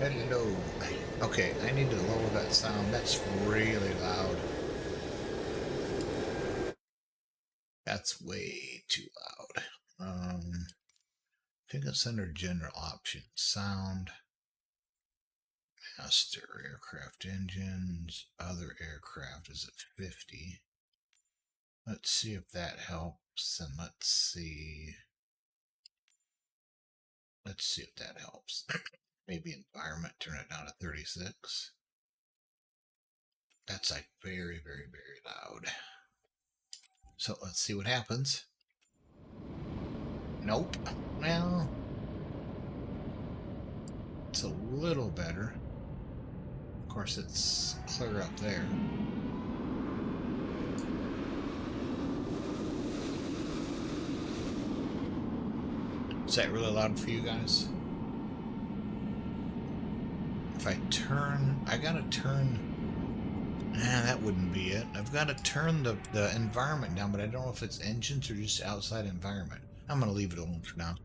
Hello. Okay, I need to lower that sound. That's really loud. That's way too loud. I think it's under general options. Sound, master, aircraft engines, other aircraft is at 50. Let's see if that helps. And let's see if that helps. Maybe environment, turn it down to 36. That's like very, very, very loud. So let's see what happens. Nope. Well, it's a little better. Of course, it's clear up there. Is that really loud for you guys? If I turn, I gotta turn. Nah, that wouldn't be it. I've got to turn the environment down, but I don't know if it's engines or just outside environment. I'm going to leave it alone for now.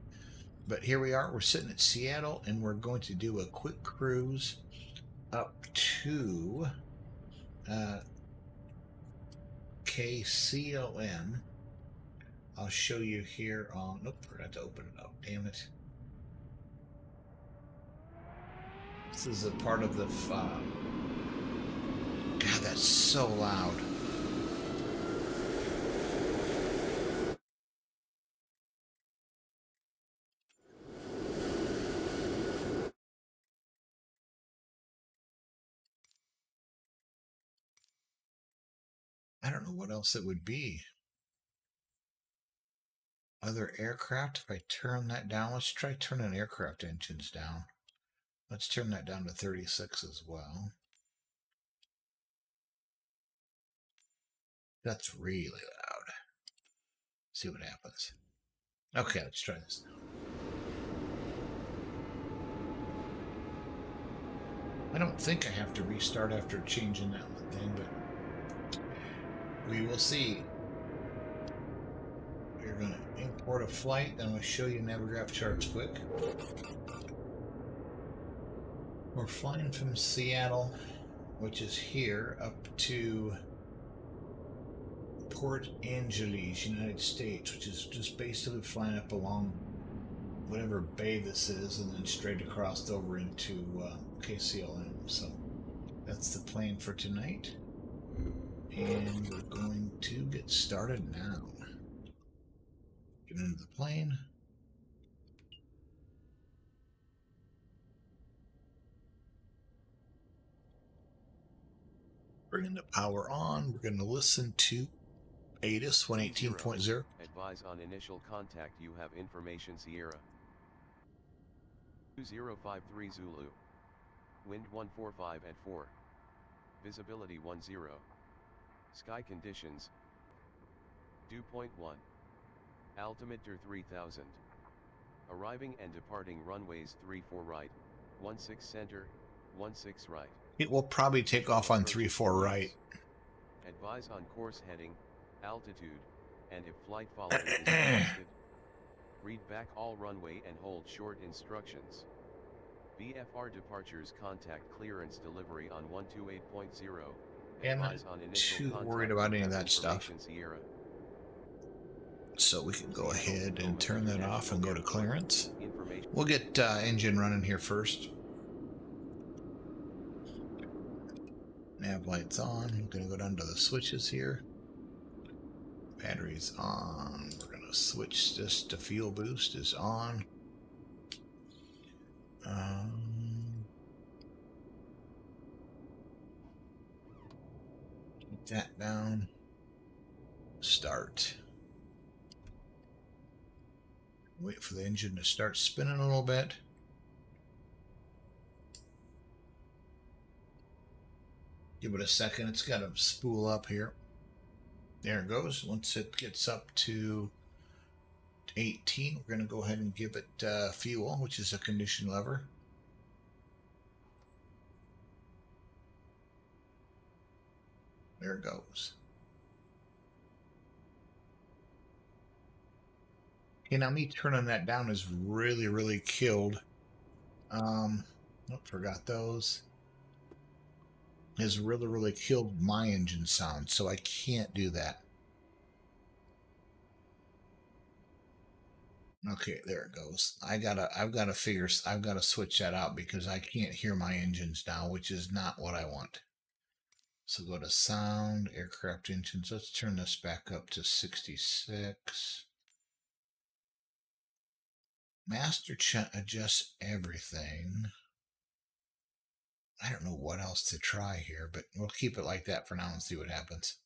But here we are. We're sitting at Seattle, and we're going to do a quick cruise up to KCOM. I'll show you here on... Nope, forgot to open it up. Damn it. This is a part of the... God, that's so loud. I don't know what else it would be. Other aircraft, if I turn that down, let's try turning aircraft engines down. Let's turn that down to 36 as well. That's really loud. See what happens. Okay, let's try this now. I don't think I have to restart after changing that one thing, but we will see. We're going to import a flight, then we'll show you Navigraph charts quick. We're flying from Seattle, which is here, up to Port Angeles, United States, which is just basically flying up along whatever bay this is, and then straight across over into KCLM. So that's the plan for tonight, and we're going to get started now. Get into the plane. Bringing the power on. We're going to listen to ATIS 118.0. Advise on initial contact. You have information Sierra 2053 Zulu. Wind 145 at 4. Visibility 10. Sky conditions. Dew point 1. Altimeter 3000. Arriving and departing runways 34 right, 16 center, 16 right. It will probably take off on 34 right. Advise on course heading, altitude, and if flight following is requested. Read back all runway and hold short instructions. VFR departures contact clearance delivery on 128.0. I'm not too worried about any of that stuff. Sierra. So we can go ahead and turn that off and go to clearance. We'll get engine running here first. Nav lights on. I'm going to go down to the switches here. Batteries on. We're going to switch this to fuel boost is on. Keep that down. Start. Wait for the engine to start spinning a little bit. Give it a second. It's got to spool up here. There it goes. Once it gets up to 18, we're going to go ahead and give it fuel, which is a condition lever. There it goes. Okay, now me turning that down is really, really killed. Oh, forgot those. Has really killed my engine sound, so I can't do that. Okay, there it goes. I've gotta switch that out because I can't hear my engines now, which is not what I want. So go to sound, aircraft engines. Let's turn this back up to 66. Master adjusts everything. I don't know what else to try here, but we'll keep it like that for now and see what happens.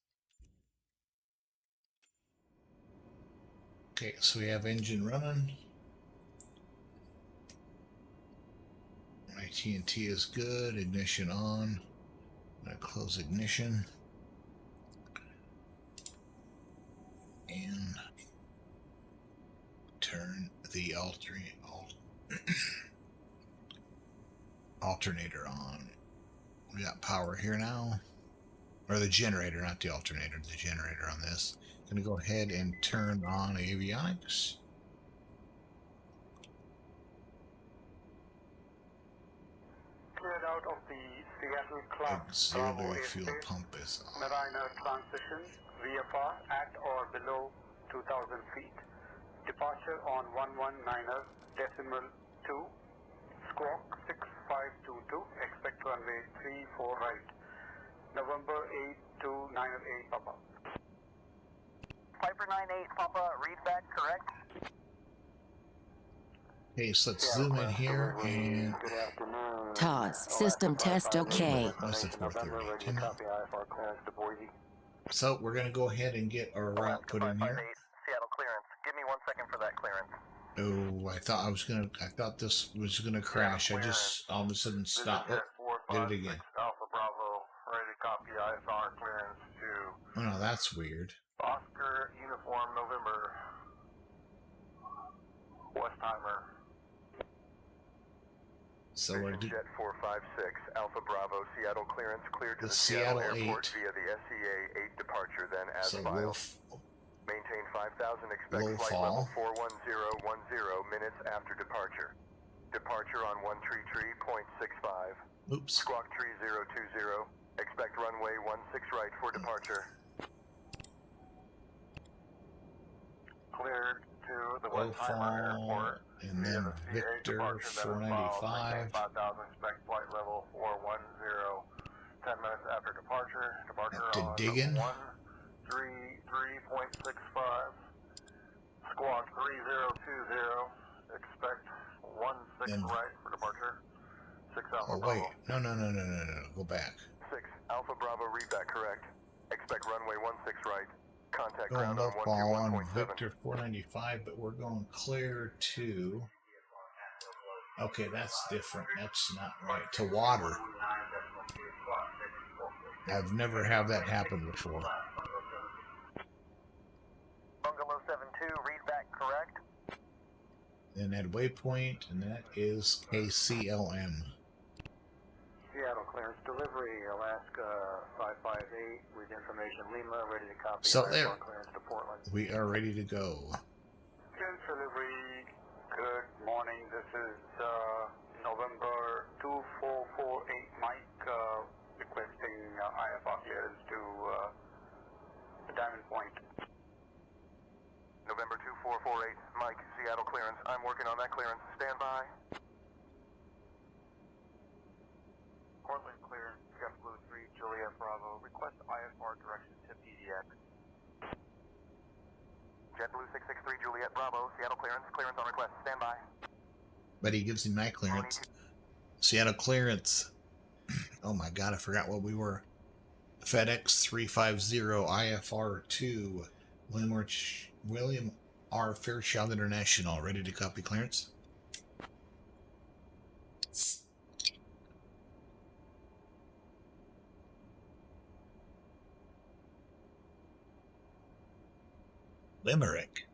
Okay, so we have engine running. AT&T is good. Ignition on. I'm going to close ignition. And turn the alternator on. We got power here now. Or the generator, not the alternator, the generator on this. Going to go ahead and turn on avionics. Cleared out of the Seattle Club. Auxiliary fuel pump is on. Mariner transition, VFR at or below 2,000 feet. Departure on 119.2. Squawk 6522. Expect runway 34 right. November 82908 Papa. Piper 98 Papa, read back correct? Okay, so let's zoom in here and Good afternoon. TOS, system test okay. what's the 430? Copy IFR clearance to Boise. So we're gonna go ahead and get our route put in here. Seattle clearance. Give me 1 second for that clearance. Oh, I thought this was gonna crash. I just all of a sudden stopped. Oh, did it again. Alpha Bravo, ready to copy IFR clearance to Oh no, that's weird. Oscar Uniform November. Westheimer. So we're Jet 456, Alpha Bravo, Seattle clearance cleared to the the Seattle Seattle Airport 8. via the SCA 8 departure, then as So filed. we'll Maintain 5,000, expect low flight fall. level 41010 minutes after departure. Departure on 133.65. Oops. Squawk 3020, expect runway 16 right for departure. Cleared to the Low Westheimer Airport. fall, and then Victor 495. 5,000, expect flight level 410. 10 minutes after departure. Departure Up to on Diggin. 133.65. Squawk 3020. Expect 16 Then- right for departure. 6 Alpha Oh Bravo. wait, no. Go back. 6, Alpha Bravo, read back correct. Expect runway 16 right. Contact Going ground low on fall on 121.7. Victor 495, but we're going clear to. Okay, that's different. That's not right. To water. I've never had that happen before. Bungalow 72, read back correct? Then at waypoint, and that is KCLM. Seattle clearance delivery, Alaska 558 with information Lima, ready to copy. So IFR there. clearance to Portland. We are ready to go. Clearance delivery, good morning. This is November 2448 Mike requesting IFR clearance to Diamond Point. November 2448, Mike, Seattle clearance. I'm working on that clearance. Stand by. Portland clearance, JetBlue 3 Juliet Bravo. Request IFR direction to PDX. JetBlue 663 Juliet Bravo, Seattle clearance. Clearance on request. Stand by. But he gives him night clearance. Seattle clearance. Oh my god, I forgot what we were. FedEx 350 IFR 2. William R. Fairchild International. Ready to copy clearance? Limerick.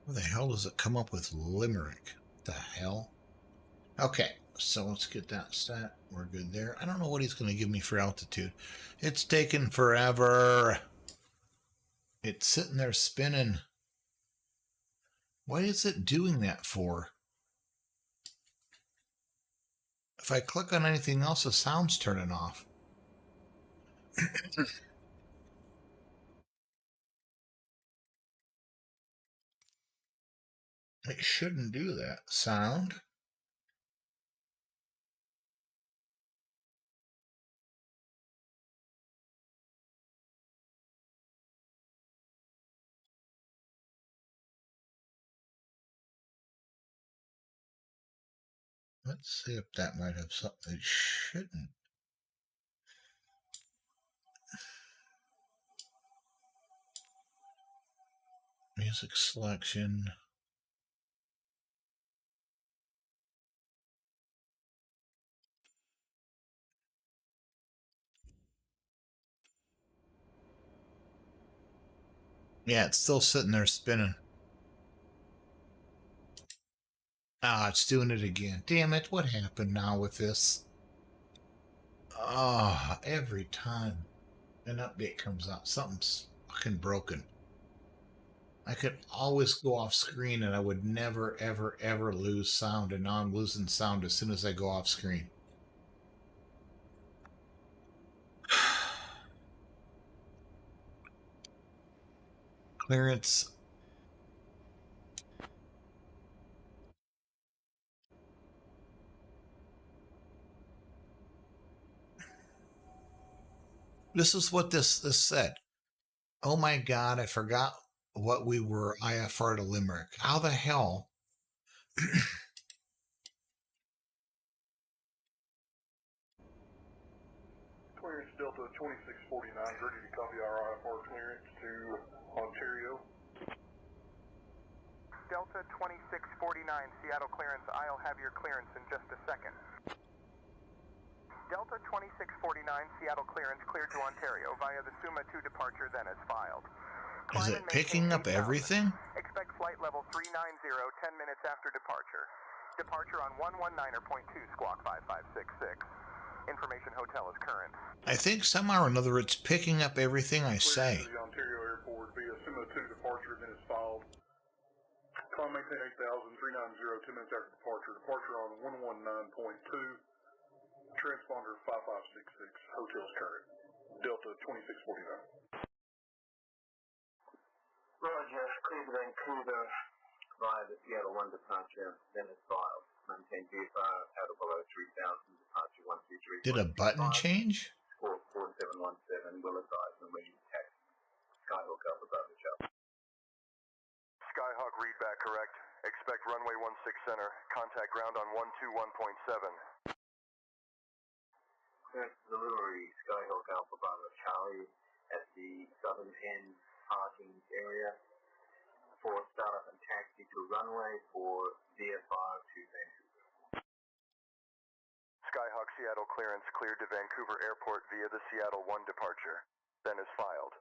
Where the hell does it come up with Limerick? The hell? Okay, so let's get that set. We're good there. I don't know what he's going to give me for altitude. It's taking forever. It's sitting there spinning. What is it doing that for? If I click on anything else, the sound's turning off. It shouldn't do that. Sound. Let's see if that might have something it shouldn't. Music selection. Yeah, it's still sitting there spinning. Ah, it's doing it again. Damn it, what happened now with this? Ah, every time an update comes out, something's fucking broken. I could always go off screen and I would never, ever, ever lose sound, and now I'm losing sound as soon as I go off screen. Clearance. This is what this said. Oh my God, I forgot what we were IFR to Limerick. How the hell? Clearance Delta 2649, ready to copy our IFR clearance to Ontario. Delta 2649, Seattle clearance. I'll have your clearance in just a second. Delta 2649, Seattle clearance cleared to Ontario via the SUMA 2 departure, then as filed. Is it picking up everything? Expect flight level 390, 10 minutes after departure. Departure on 119.2 squawk 5566. Information hotel is current. I think somehow or another it's picking up everything I say. Cleared to the Ontario airport via SUMA 2 departure, then is filed. Climb maintain 8,000, 390, 10 minutes after departure. Departure on 119.2. Transponder 5566. Hotel's current. Delta 2649. Roger, clear to Vancouver via the Seattle 1 departure, then as filed. Maintain VFR out of below 3,000, departure 123. Did a button change? Score 4717, will advise when we taxi. Skyhook up above the shop. Skyhawk readback correct. Expect runway 16 center. Contact ground on 121.7. Clearance delivery, Skyhawk Alpha Bravo Charlie at the southern end parking area for startup and taxi to runway for VFR to Vancouver. Skyhawk Seattle clearance cleared to Vancouver Airport via the Seattle 1 departure. Then is filed.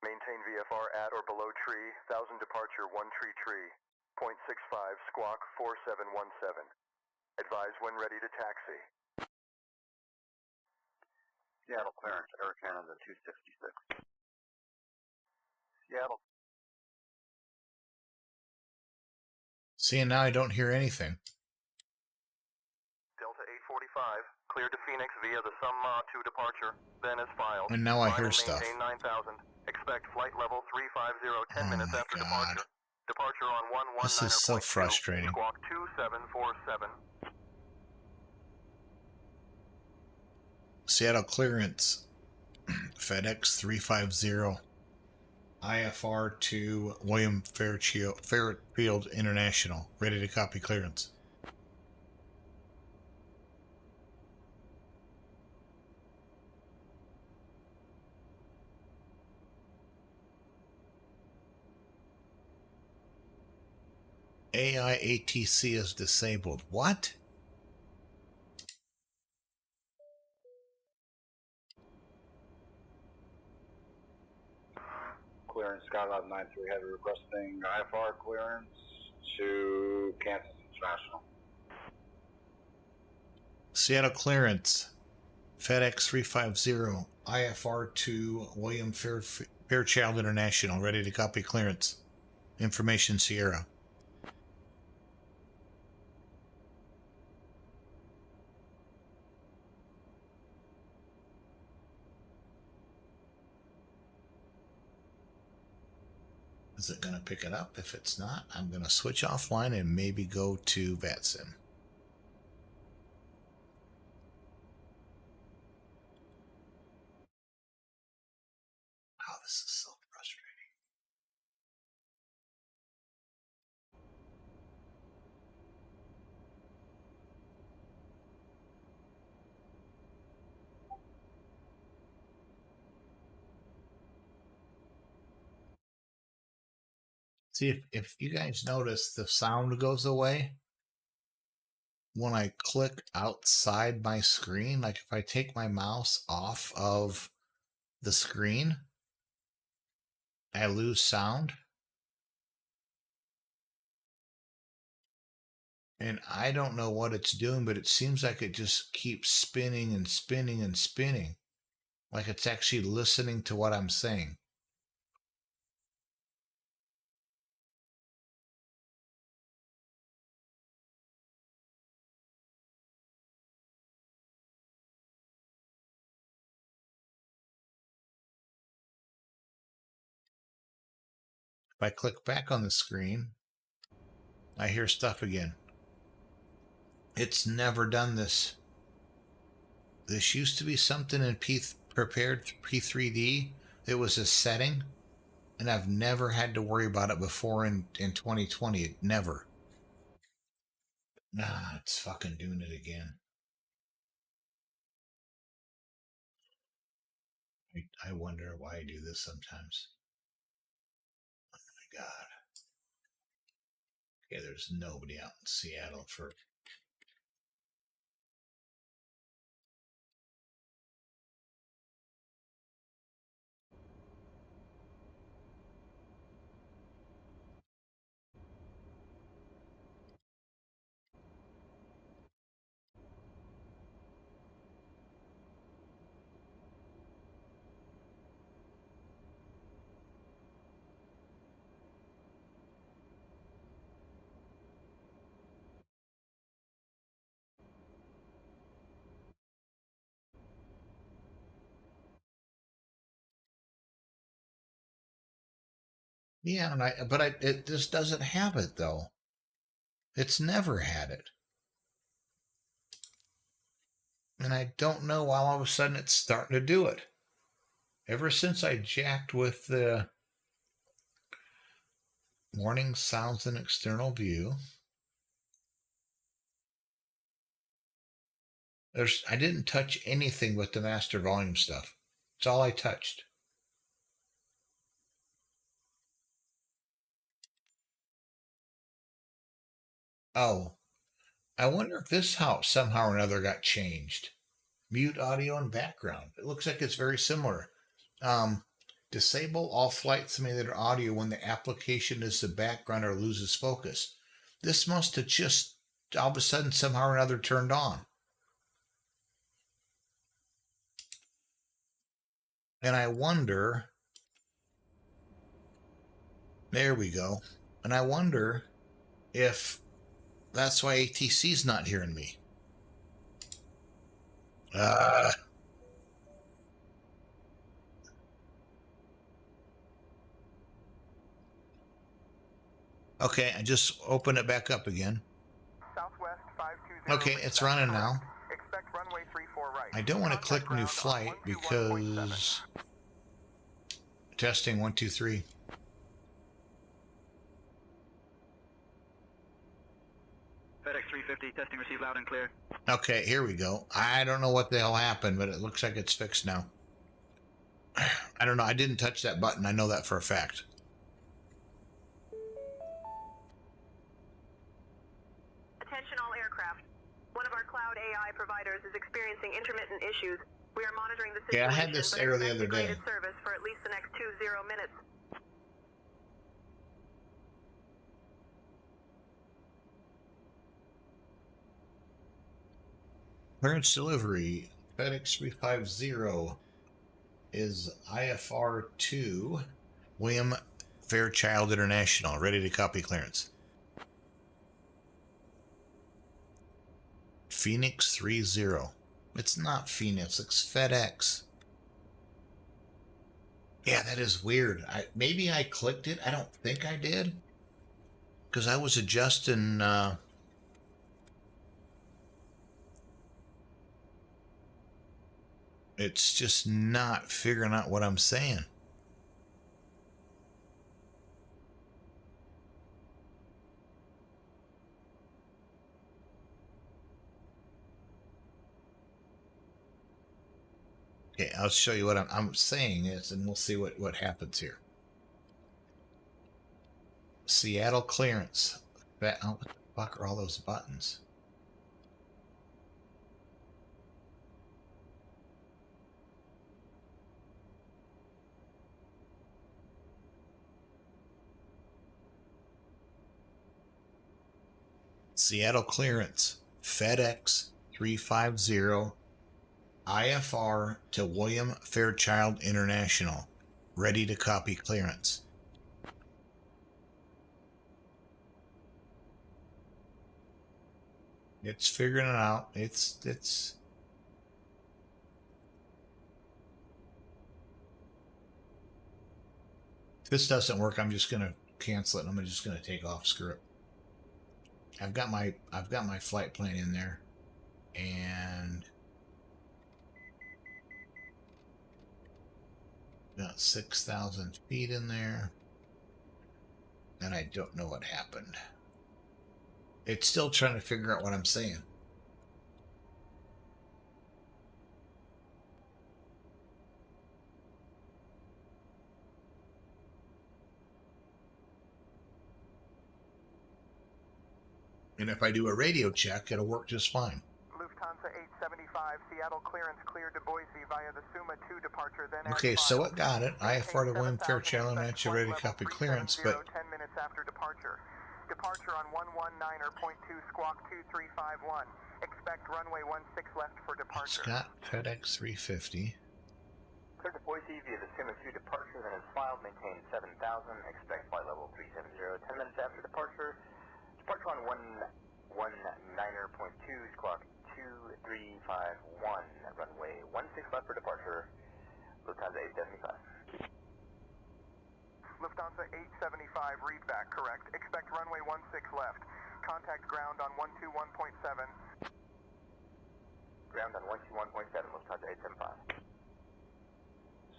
Maintain VFR at or below tree, 1000 departure 1 tree, 0.65 squawk 4717. Advise when ready to taxi. Seattle clearance, Air Canada 266. Seattle. See, now I don't hear anything. Delta 845, cleared to Phoenix via the SUMA 2 departure, then as filed. And now I hear Climb and stuff. maintain 9,000. Expect flight level 350, 10 Oh minutes my after God. departure. Departure on 119.2. This is so frustrating. Squawk 2747. Seattle clearance. FedEx 350. IFR to William Fairfield International. Ready to copy clearance. AI ATC is disabled. What? Clearance, Skylab 93 Heavy requesting IFR clearance to Kansas International. Seattle clearance. FedEx 350. IFR to William Fairchild International. Ready to copy clearance. Information Sierra. Is it going to pick it up? If it's not, I'm going to switch offline and maybe go to VATSIM. Oh, this is so frustrating. See, if you guys notice, the sound goes away when I click outside my screen. Like if I take my mouse off of the screen, I lose sound. And I don't know what it's doing, but it seems like it just keeps spinning and spinning and spinning. Like it's actually listening to what I'm saying. If I click back on the screen, I hear stuff again. It's never done this. This used to be something in prepared P3D. It was a setting, and I've never had to worry about it before in 2020. Never. Nah, it's fucking doing it again. I wonder why I do this sometimes. Oh my God. Okay, there's nobody out in Seattle for. Yeah, it just doesn't have it though. It's never had it. And I don't know why all of a sudden it's starting to do it. Ever since I jacked with the warning sounds in external view, I didn't touch anything but the master volume stuff. It's all I touched. Oh, I wonder if this house somehow or another got changed. Mute audio and background. It looks like it's very similar. Um, Disable all flight simulator audio when the application is the background or loses focus. This must have just all of a sudden somehow or another turned on. And I wonder, there we go. And I wonder if that's why ATC's not hearing me. Okay, I just opened it back up again. Southwest 520. Okay, it's running now. Expect runway 34 right. I don't want to Contact click new ground on flight 121.7. because testing 1 2 3. FedEx 350, testing received loud and clear. Okay, here we go. I don't know what the hell happened, but it looks like it's fixed now. I don't know. I didn't touch that button. I know that for a fact. Attention all aircraft. One of our cloud AI providers is experiencing intermittent issues. We are monitoring the situation. Yeah, I had this error the other day. Service for at least the next 20 minutes. Clearance delivery. FedEx 350 is IFR 2, William Fairchild International. Ready to copy clearance. Phoenix 30. It's not Phoenix, it's FedEx. Yeah, that is weird. Maybe I clicked it. I don't think I did. Because I was adjusting it's just not figuring out what I'm saying. Okay, I'll show you what I'm saying is, and we'll see what happens here. Seattle clearance. What the fuck are all those buttons? Seattle clearance. FedEx 350 IFR to William Fairchild International. Ready to copy clearance. It's figuring it out. It's if this doesn't work, I'm just gonna cancel it. I'm just gonna take off. Screw it. I've got my flight plan in there, and got 6,000 feet in there, and I don't know what happened. It's still trying to figure out what I'm saying. And if I do a radio check, it'll work just fine. Lufthansa 875, Seattle clearance cleared to Boise via the Suma 2 departure, then Okay, so it got it. IFR to William 7,000, Fairchild expect International, flight ready to level copy clearance, 370, but 10 minutes after departure. Departure on 119.2 squawk 2351. Expect runway 16 left for it's departure. got FedEx 350. Clear to Boise via the Suma 2 departure, then is filed, maintain 7,000, expect flight level 370, 10 minutes after departure. Departure on 119.2 squawk 2351, runway 16 left for departure, Lufthansa 875. Lufthansa 875, read back, correct. Expect runway 16 left. Contact ground on 121.7. Ground on 121.7, Lufthansa 875.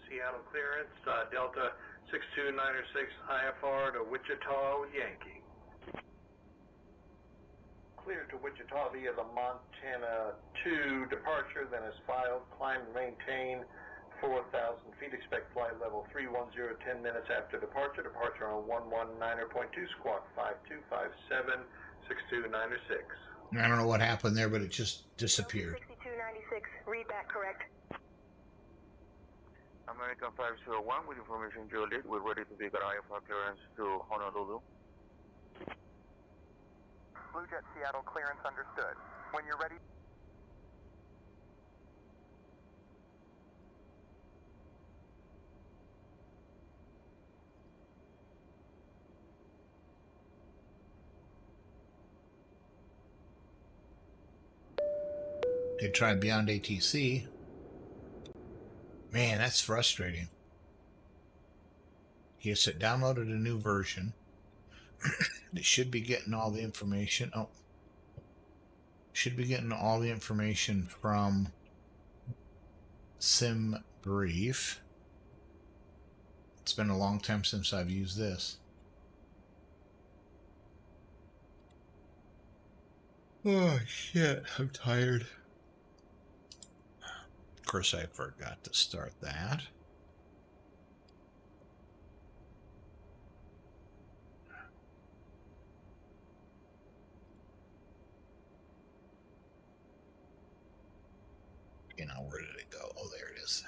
Seattle clearance, Delta 6296 IFR to Wichita with Yankee. Clear to Wichita via the Montana 2 departure, then is filed, climb and maintain 4,000 feet, expect flight level 310, 10 minutes after departure. Departure on 119.2 squawk 5257, 6296. I don't know what happened there, but it just disappeared. 6296, read back, correct. American 501 with information Juliet. We're ready to take our IFR clearance to Honolulu. Blue Jet Seattle clearance understood. When you're ready. They tried Beyond ATC. Man, that's frustrating. Yes, it downloaded a new version. It should be getting all the information. Oh, should be getting all the information from Sim Brief. It's been a long time since I've used this. Oh shit, I'm tired. Of course, I forgot to start that. Okay, now where did it go? Oh, there it is.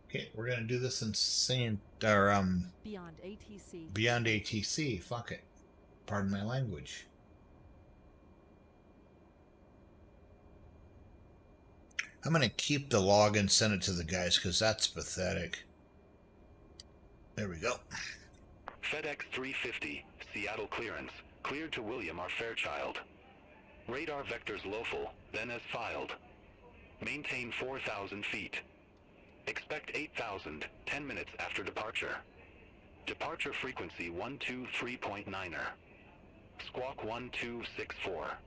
Okay, we're gonna do this in Beyond ATC. Beyond ATC. Fuck it. Pardon my language. I'm gonna keep the log and send it to the guys because that's pathetic. There we go. FedEx 350, Seattle clearance, cleared to William R. Fairchild. Radar vectors local, then as filed. Maintain 4,000 feet. Expect 8,000, 10 minutes after departure. Departure frequency 123.9er. Squawk 1264.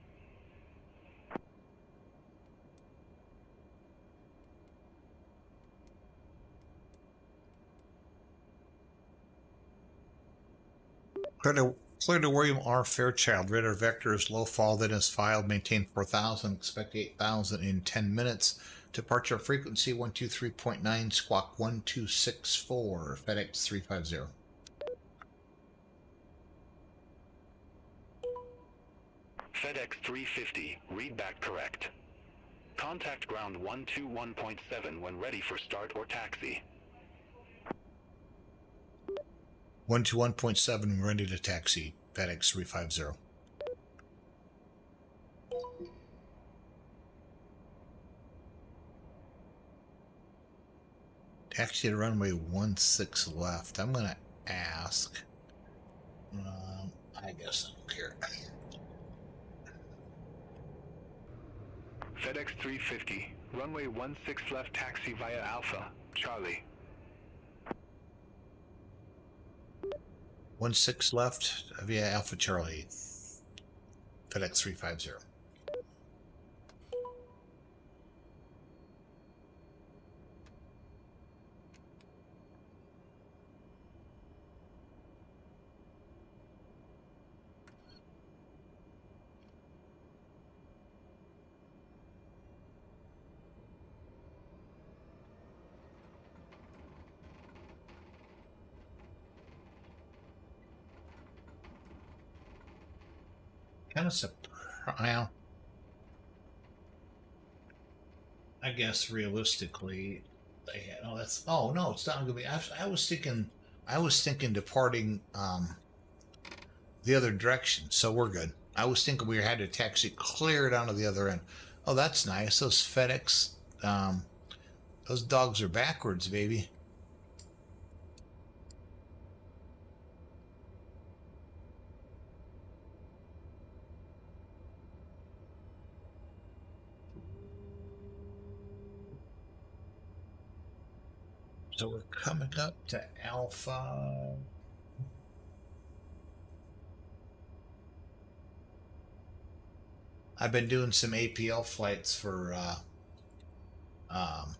Clear to William R. Fairchild. Radar vectors low fall, then is filed. Maintain 4,000. Expect 8,000 in 10 minutes. Departure frequency 123.9. Squawk 1264. FedEx 350. FedEx 350, read back correct. Contact ground 121.7 when ready for start or taxi. 121.7, ready to taxi. FedEx 350. Taxi to runway 16 left. I'm going to ask. I guess I don't care. FedEx 350, runway 16 left taxi via Alpha, Charlie. 16 left via Alpha Charlie. FedEx 350. Kind of surprised. I guess realistically, they had. Oh, that's. Oh no, it's not gonna be. I was thinking departing the other direction. So we're good. I was thinking we had to taxi clear down to the other end. Oh, that's nice. Those FedEx, those dogs are backwards, baby. So we're coming up to Alpha. I've been doing some APL flights for I'm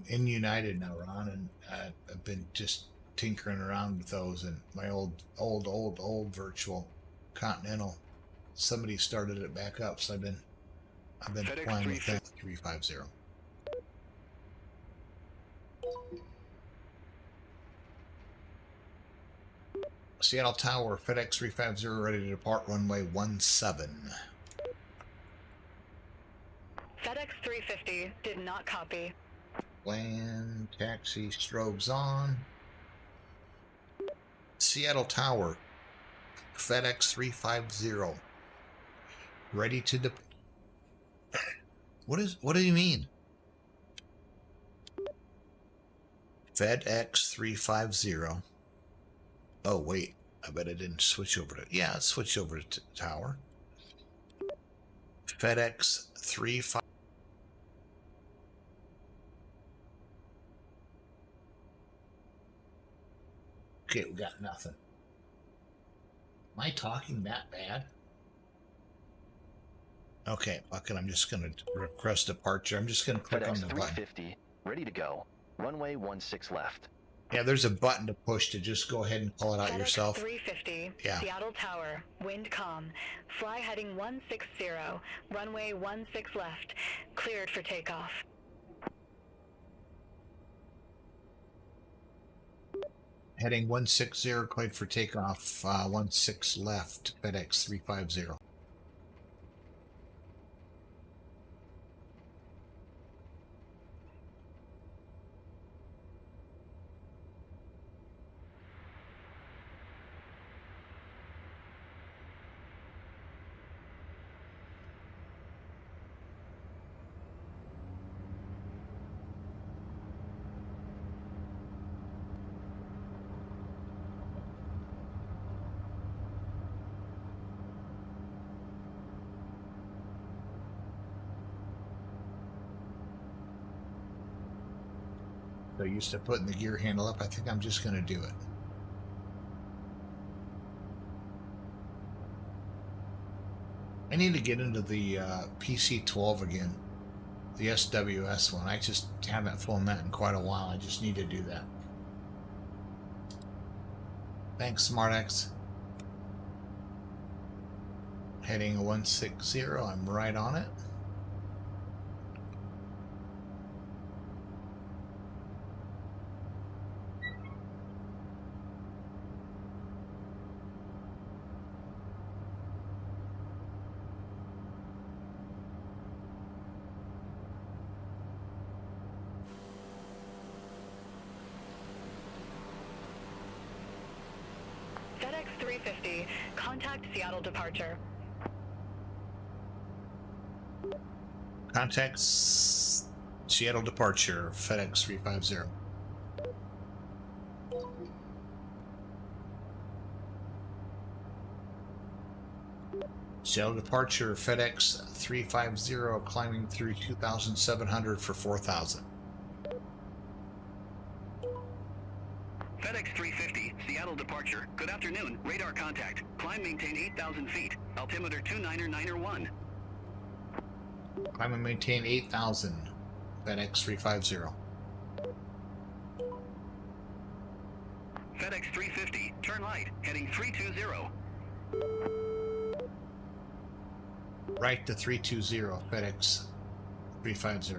in United now, Ron, and I've been just tinkering around with those and my old virtual Continental. Somebody started it back up, so I've been FedEx flying with that 350. Seattle Tower, FedEx 350, ready to depart runway 17. FedEx 350 did not copy. Land, taxi, strobes on. Seattle Tower, FedEx 350, ready to depart. What do you mean? FedEx 350. Oh, wait. I bet I didn't switch over to... Yeah, let's switch over to Tower. FedEx 350. Okay, we got nothing. Am I talking that bad? Okay, fuck it. I'm just going to request departure. I'm just going to click FedEx on the button. 350, ready to go. Runway 16 left. Yeah, there's a button to push to just go ahead and pull it out FedEx yourself. 350, yeah. Seattle Tower, wind calm. Fly heading 160, runway 16 left. Cleared for takeoff. Heading 160, cleared for takeoff. 16 left, FedEx 350. So used to putting the gear handle up. I think I'm just going to do it. I need to get into the PC-12 again. The SWS one. I just haven't flown that in quite a while. I just need to do that. Thanks, SmartX. Heading 160. I'm right on it. FedEx 350, contact Seattle departure. Contact Seattle departure, FedEx 350. Seattle departure, FedEx 350, climbing through 2,700 for 4,000. FedEx 350, Seattle departure. Good afternoon. Radar contact. Climb maintain 8,000 feet. Altimeter 299er1. Climb and maintain 8,000. FedEx 350. FedEx 350, turn right. Heading 320. Right to 320, FedEx 350.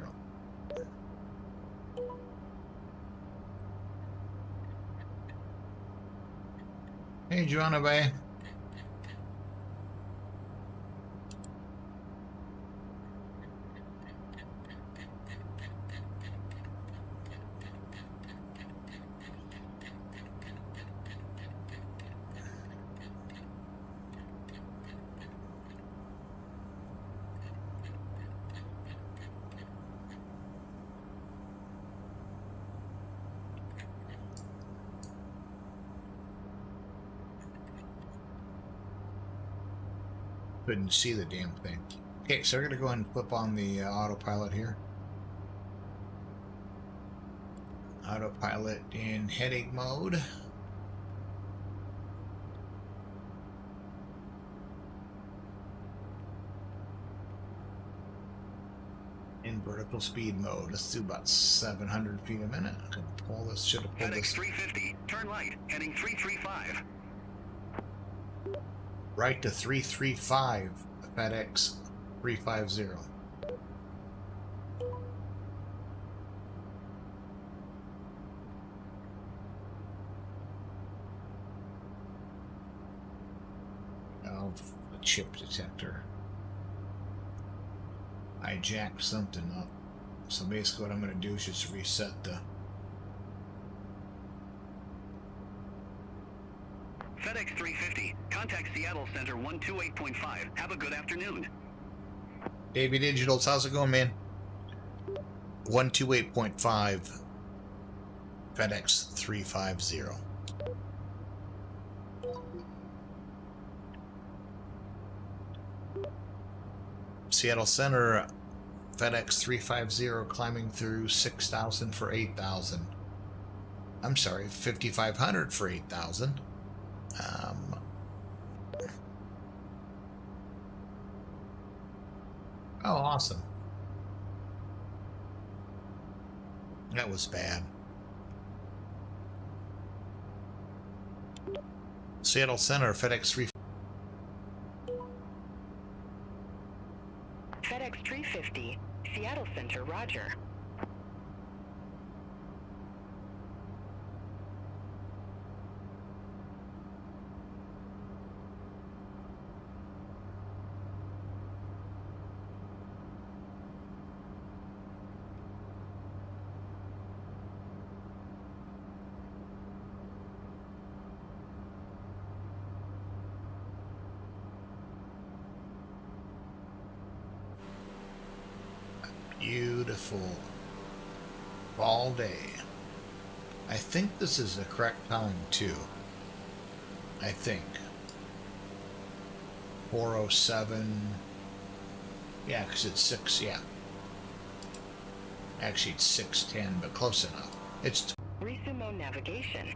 Hey, Joanna Bay. Couldn't see the damn thing. Okay, so we're going to go ahead and flip on the autopilot here. Autopilot in heading mode. In vertical speed mode. Let's do about 700 feet a minute. I can pull this. Should have pulled FedEx this. 350, turn right. Heading 335. Right to 335, FedEx 350. Oh, the chip detector. I jacked something up. So basically what I'm going to do is just reset the... FedEx 350, contact Seattle Center 128.5. Have a good afternoon. Davey Digitals, how's it going, man? 128.5, FedEx 350. Seattle Center, FedEx 350, climbing through 6,000 for 8,000. I'm sorry, 5,500 for 8,000. Oh, awesome. That was bad. Seattle Center, FedEx 350. FedEx 350, Seattle Center, roger. Beautiful fall day. I think this is the correct time too. I think 4:07. Yeah, because it's 6. Yeah, actually it's 6:10, but close enough. It's Resume on navigation.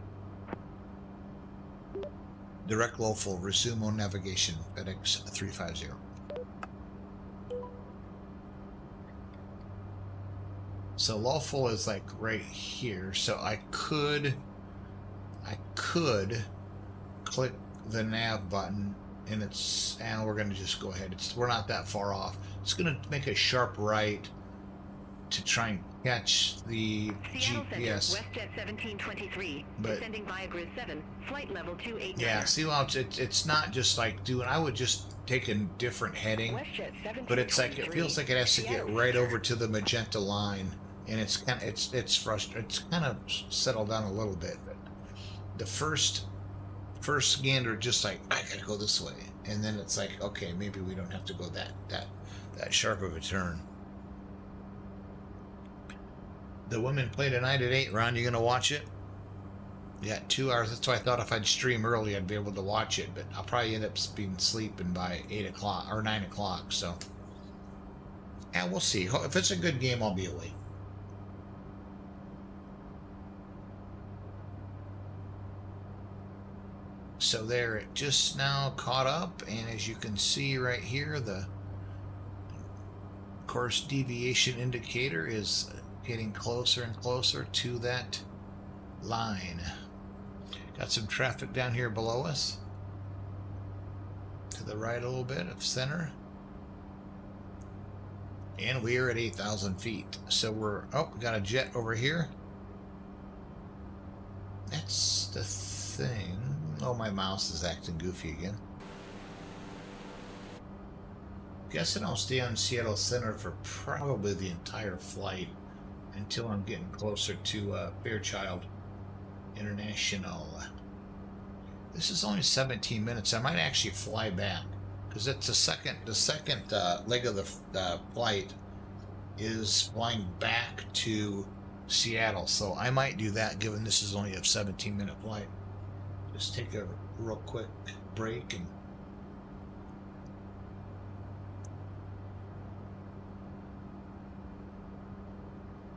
direct lawful. Resume on navigation. FedEx 350. So lawful is like right here. So I could click the nav button, and it's, and we're gonna just go ahead. We're not that far off. It's gonna make a sharp right to try and catch the Seattle GPS. Center, WestJet 1723, But, descending via grid 7, flight level 289. yeah, see, well, it's not just like doing. I would just take a different heading, but it's like it feels like it has to get right over to the magenta line, and it's kind of it's frustrating. It's kind of settled down a little bit, but the first gander, just like, I gotta go this way, and then it's like, okay, maybe we don't have to go that sharp of a turn. The women play tonight at 8. Ron, you gonna watch it? You got 2 hours. That's why I thought if I'd stream early, I'd be able to watch it, but I'll probably end up being sleeping by 8 o'clock or 9 o'clock. So, yeah, we'll see. If it's a good game, I'll be awake. So there, it just now caught up, and as you can see right here, the course deviation indicator is getting closer and closer to that line. Got some traffic down here below us, to the right a little bit of center, and we are at 8,000 feet. So we're, oh, we got a jet over here. That's the thing. Oh, my mouse is acting goofy again. Guessing I'll stay on Seattle Center for probably the entire flight until I'm getting closer to Fairchild International. This is only 17 minutes. I might actually fly back, because it's the second leg of the flight is flying back to Seattle. So I might do that, given this is only a 17-minute flight. Just take a real quick break and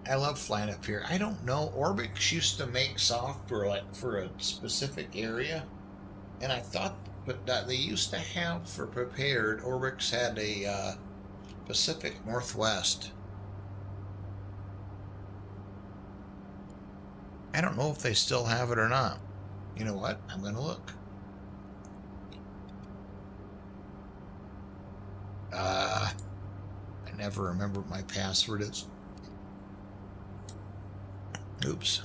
I love flying up here. I don't know. Orbix used to make software like for a specific area, and I thought, but they used to have for prepared. Orbix had a Pacific Northwest. I don't know if they still have it or not. You know what? I'm going to look. I never remember what my password is. Oops.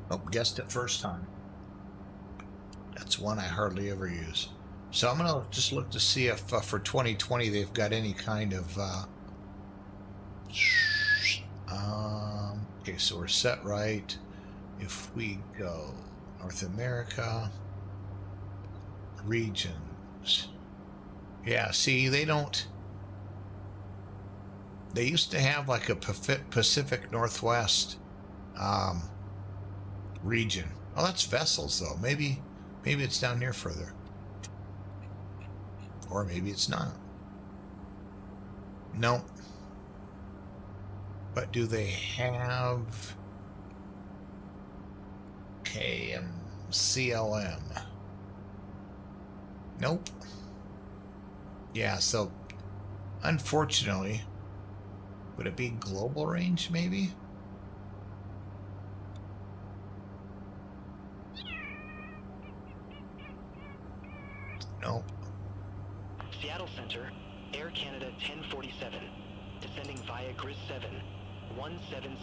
Oh, guessed it first time. That's one I hardly ever use. So I'm going to just look to see if for 2020 they've got any kind of... okay, so we're set right. If we go North America, regions. Yeah, see, they don't... They used to have like a Pacific Northwest region. Oh, that's vessels, though. Maybe it's down here further. Or maybe it's not. No. But do they have KMCLM? Nope. Yeah, so unfortunately, would it be global range maybe? Nope. Seattle Center, Air Canada 1047, descending via grid 7,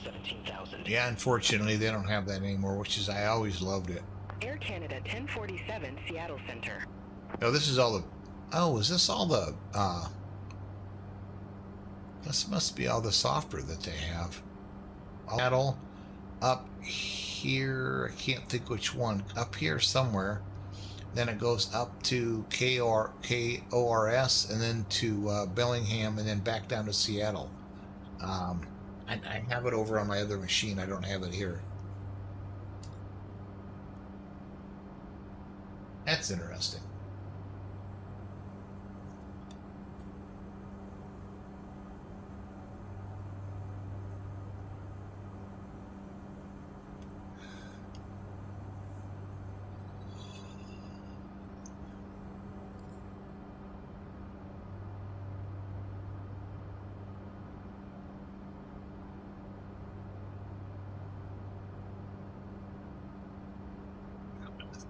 17,000. Yeah, unfortunately, they don't have that anymore, which is, I always loved it. Air Canada 1047, Seattle Center. Oh, this is all the... Oh, is this all the... This must be all the software that they have. Seattle, up here, I can't think which one. Up here somewhere. Then it goes up to KORS, and then to Bellingham, and then back down to Seattle. I have it over on my other machine. I don't have it here. That's interesting.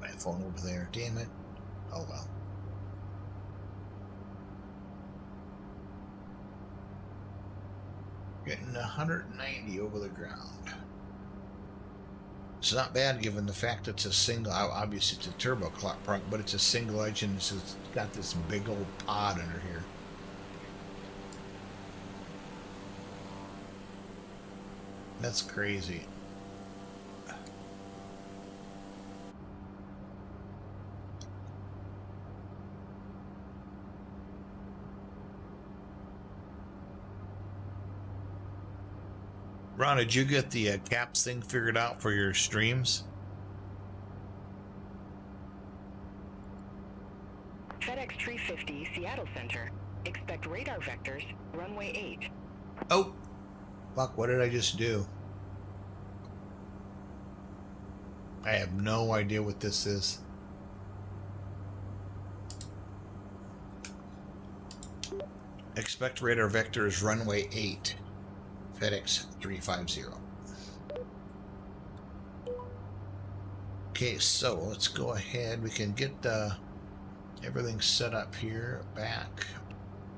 My phone over there. Damn it. Oh well. Getting 190 over the ground. It's not bad given the fact it's a single, obviously it's a turbo clock prong, but it's a single engine. It's got this big old pod under here. That's crazy. Ron, did you get the caps thing figured out for your streams? FedEx 350, Seattle Center. Expect radar vectors, runway 8. Oh, fuck, what did I just do? I have no idea what this is. Expect radar vectors, runway 8. FedEx 350. Okay, so let's go ahead. We can get everything set up here. Back.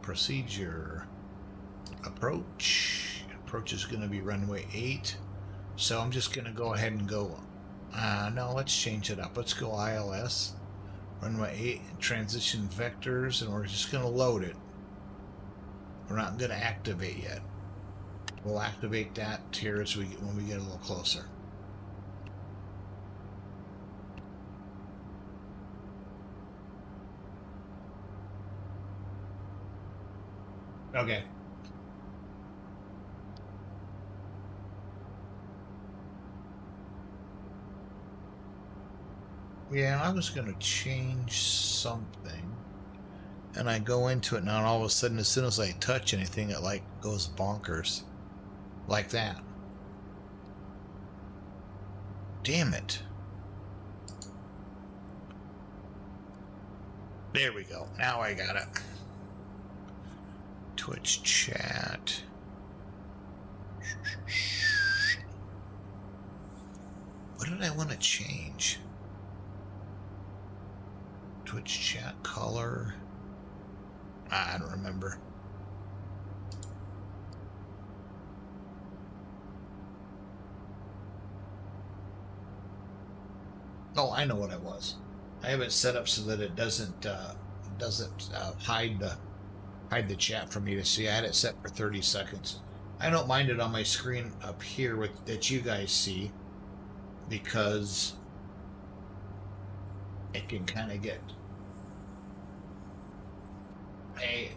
Procedure. Approach. Approach is going to be runway 8. So I'm just going to go ahead and go. No, let's change it up. Let's go ILS. Runway 8. Transition vectors. And we're just going to load it. We're not going to activate yet. We'll activate that here as when we get a little closer. Okay. Yeah, I was going to change something. And I go into it now, and all of a sudden, as soon as I touch anything, it like goes bonkers. Like that. Damn it. There we go. Now I got it. Twitch chat. What did I want to change? Twitch chat color. I don't remember. Oh, I know what I was. I have it set up so that it doesn't hide the chat for me to see. I had it set for 30 seconds. I don't mind it on my screen up here that you guys see, because it can kind of get a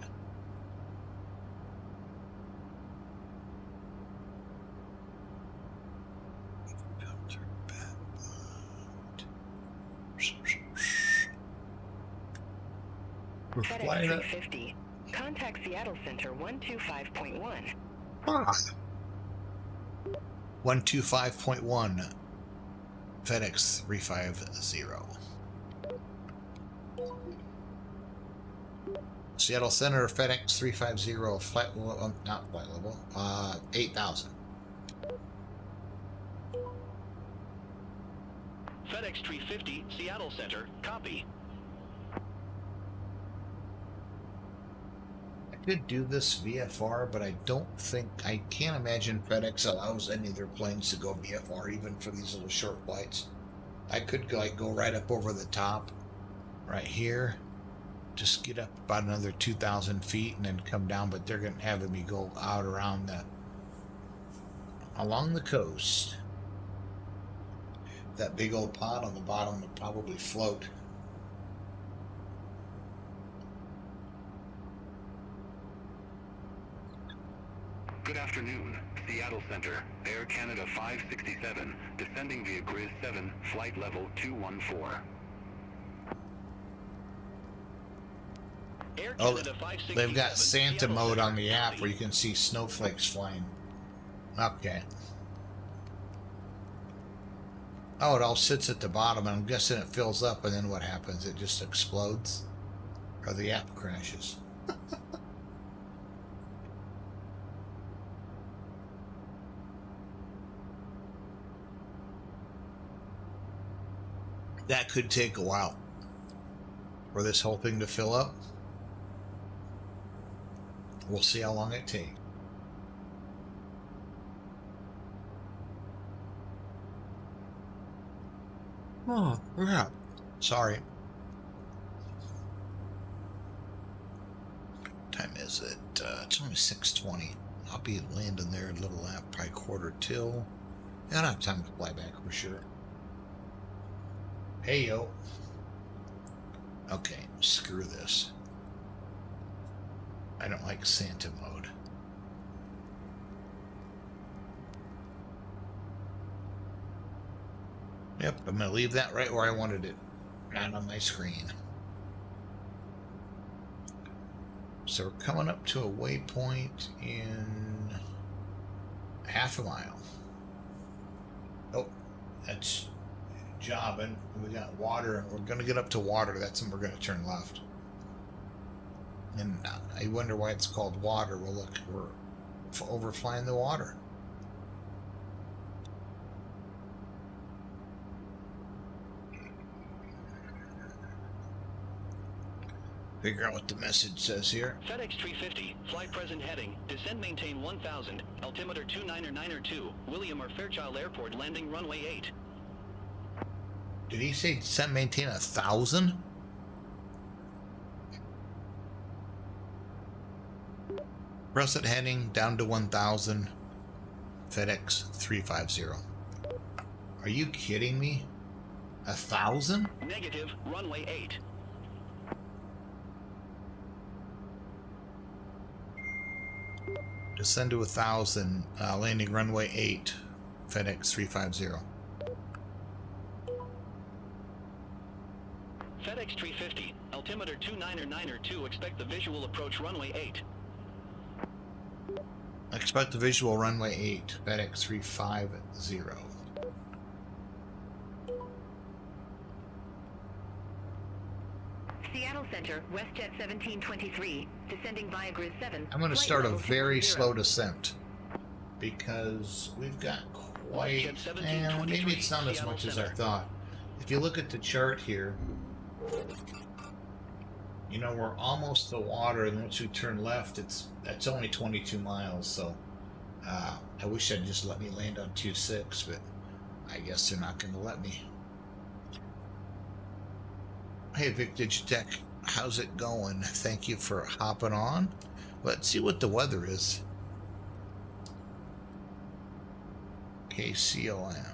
FedEx 350. Contact Seattle Center 125.1. 125.1. FedEx 350. Seattle Center, FedEx 350, flight level, not flight level, 8,000. FedEx 350, Seattle Center, copy. I could do this VFR, but I can't imagine FedEx allows any of their planes to go VFR, even for these little short flights. I could like go right up over the top, right here, just get up about another 2,000 feet and then come down, but they're going to have me go out around along the coast. That big old pod on the bottom would probably float. Good afternoon, Seattle Center, Air Canada 567, descending via Grid 7, flight level 214. Oh, they've got Santa mode on the app where you can see snowflakes flying. Okay. Oh, it all sits at the bottom, and I'm guessing it fills up, and then what happens? It just explodes? Or the app crashes? That could take a while for this whole thing to fill up. We'll see how long it takes. Oh, yeah. Sorry. Time is it? It's only 6:20. I'll be landing there in Little Lap, probably quarter till. I don't have time to fly back for sure. Hey, yo. Okay, screw this. I don't like Santa mode. Yep, I'm going to leave that right where I wanted it. Not on my screen. So we're coming up to a waypoint in half a mile. Oh, that's jobbing. We got water, and we're going to get up to water. That's when we're going to turn left. And I wonder why it's called water. Well, look, we're overflying the water. Figure out what the message says here. FedEx 350, flight present heading, descend maintain 1000, altimeter 29902, William or Fairchild Airport, landing runway 8. Did he say descend maintain 1000? Present heading down to 1000, FedEx 350. Are you kidding me? 1000? Negative, runway 8. Descend to 1000, landing runway 8, FedEx 350. FedEx 350, altimeter 29902, expect the visual approach runway 8. Expect the visual runway 8, FedEx 350. Seattle Center, WestJet 1723, descending via Grid 7. I'm going to start a very slow descent because we've got quite, and maybe it's not as much as I thought. If you look at the chart here, you know, we're almost the water, and once we turn left, that's only 22 miles. So I wish they'd just let me land on 2.6, but I guess they're not going to let me. Hey, Vic Digitech, how's it going? Thank you for hopping on. Let's see what the weather is. KCLM.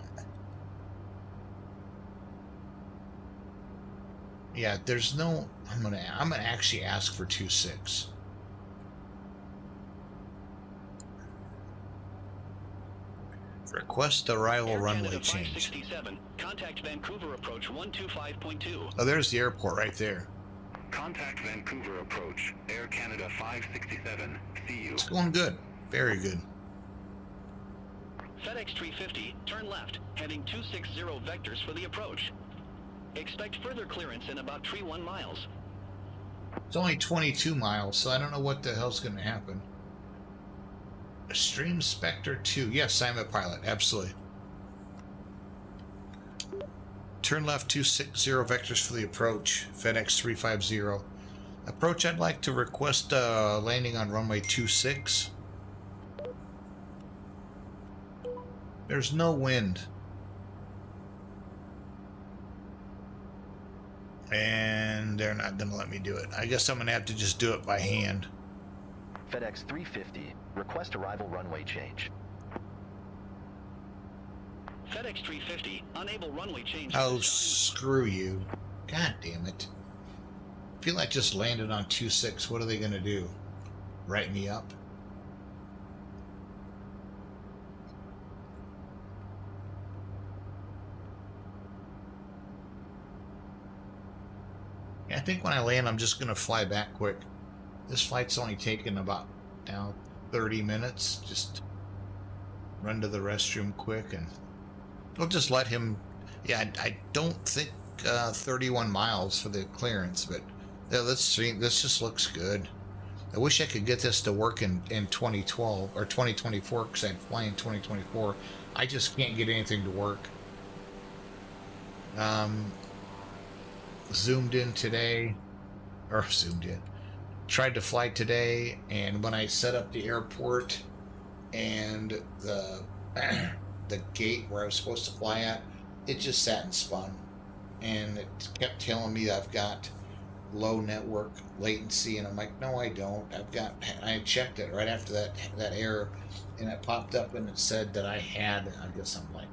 Yeah, there's no. I'm gonna actually ask for 2.6. Request arrival runway change. Contact Vancouver approach 125.2. Oh, there's the airport right there. Contact Vancouver approach, Air Canada 567. See you. It's going good. Very good. FedEx 350, turn left, heading 260 vectors for the approach. Expect further clearance in about 31 miles. It's only 22 miles, so I don't know what the hell's going to happen. Stream Spectre 2. Yes, I'm a pilot. Absolutely. Turn left 260 vectors for the approach. FedEx 350. Approach, I'd like to request landing on runway 26. There's no wind. And they're not going to let me do it. I guess I'm going to have to just do it by hand. FedEx 350, request arrival runway change. FedEx 350, unable runway change. Oh, screw you. God damn it. I feel like just landed on 2.6. What are they going to do? Write me up? I think when I land, I'm just going to fly back quick. This flight's only taken about now 30 minutes. Just run to the restroom quick, and we'll just let him. Yeah, I don't think 31 miles for the clearance, but yeah, let's see. This just looks good. I wish I could get this to work in 2012 or 2024 because I'd fly in 2024. I just can't get anything to work. Zoomed in today, or zoomed in. Tried to fly today, and when I set up the airport and the gate where I was supposed to fly at, it just sat and spun, and it kept telling me I've got low network latency, and I'm like, no, I don't. I checked it right after that error, and it popped up and it said that I guess I'm like,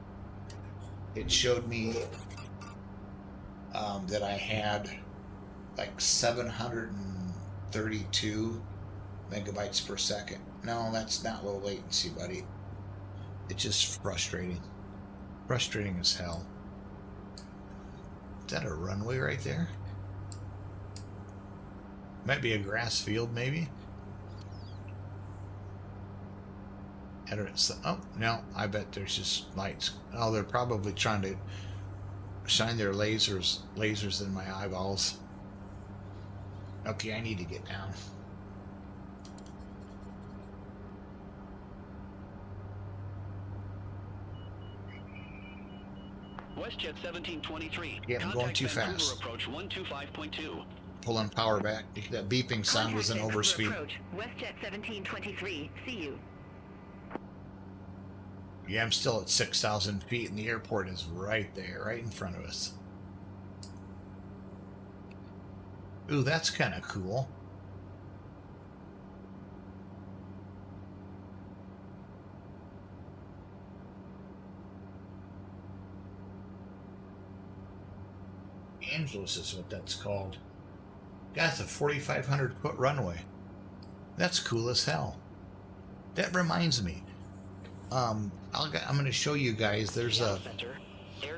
it showed me that I had like 732 megabytes per second. No, that's not low latency, buddy. It's just frustrating. Frustrating as hell. Is that a runway right there? Might be a grass field, maybe. Oh, no, I bet there's just lights. Oh, they're probably trying to shine their lasers in my eyeballs. Okay, I need to get down. WestJet 1723. Yeah, I'm going too fast. Approach 125.2. Pulling power back. That beeping sound was an overspeed. WestJet 1723. See you. Yeah, I'm still at 6,000 feet, and the airport is right there, right in front of us. Ooh, that's kind of cool. Angeles is what that's called. That's a 4,500 foot runway. That's cool as hell. That reminds me. I'm going to show you guys. There's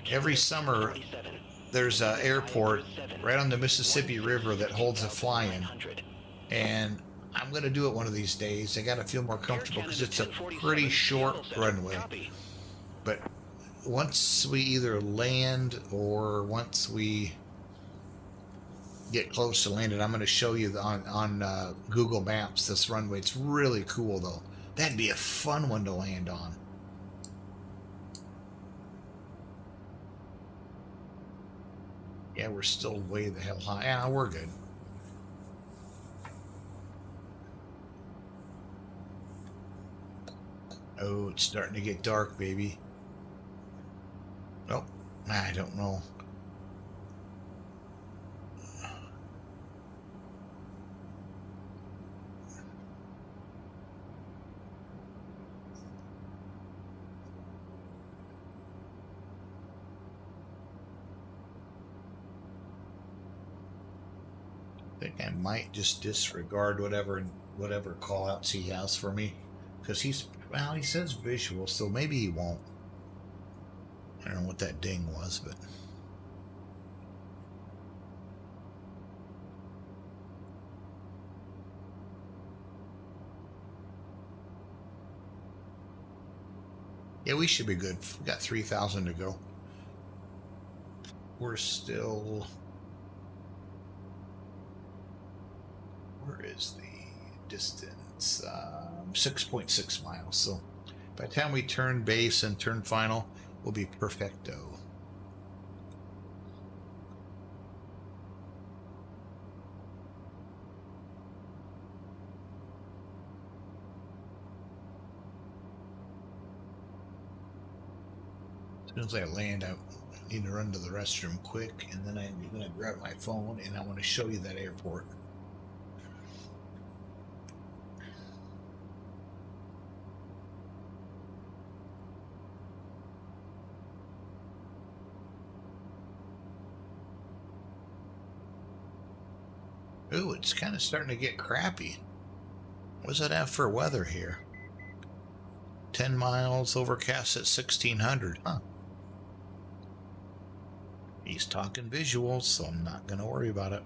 every summer there's an airport right on the Mississippi River that holds a fly-in, and I'm going to do it one of these days. I got to feel more comfortable because it's a pretty short runway. But once we either land or once we get close to landing, I'm going to show you on Google Maps this runway. It's really cool, though. That'd be a fun one to land on. Yeah, we're still way the hell high. Yeah, we're good. Oh, it's starting to get dark, baby. Oh, I don't know. I think I might just disregard whatever call outs he has for me, because he says visual, so maybe he won't. I don't know what that ding was, but yeah, we should be good. We got 3,000 to go. We're still. Where is the distance? 6.6 miles. So by the time we turn base and turn final, we'll be perfecto. As soon as I land, I need to run to the restroom quick, and then I'm going to grab my phone, and I want to show you that airport. Ooh, it's kind of starting to get crappy. What's it have for weather here? 10 miles, overcast at 1,600. Huh. He's talking visuals, so I'm not going to worry about it.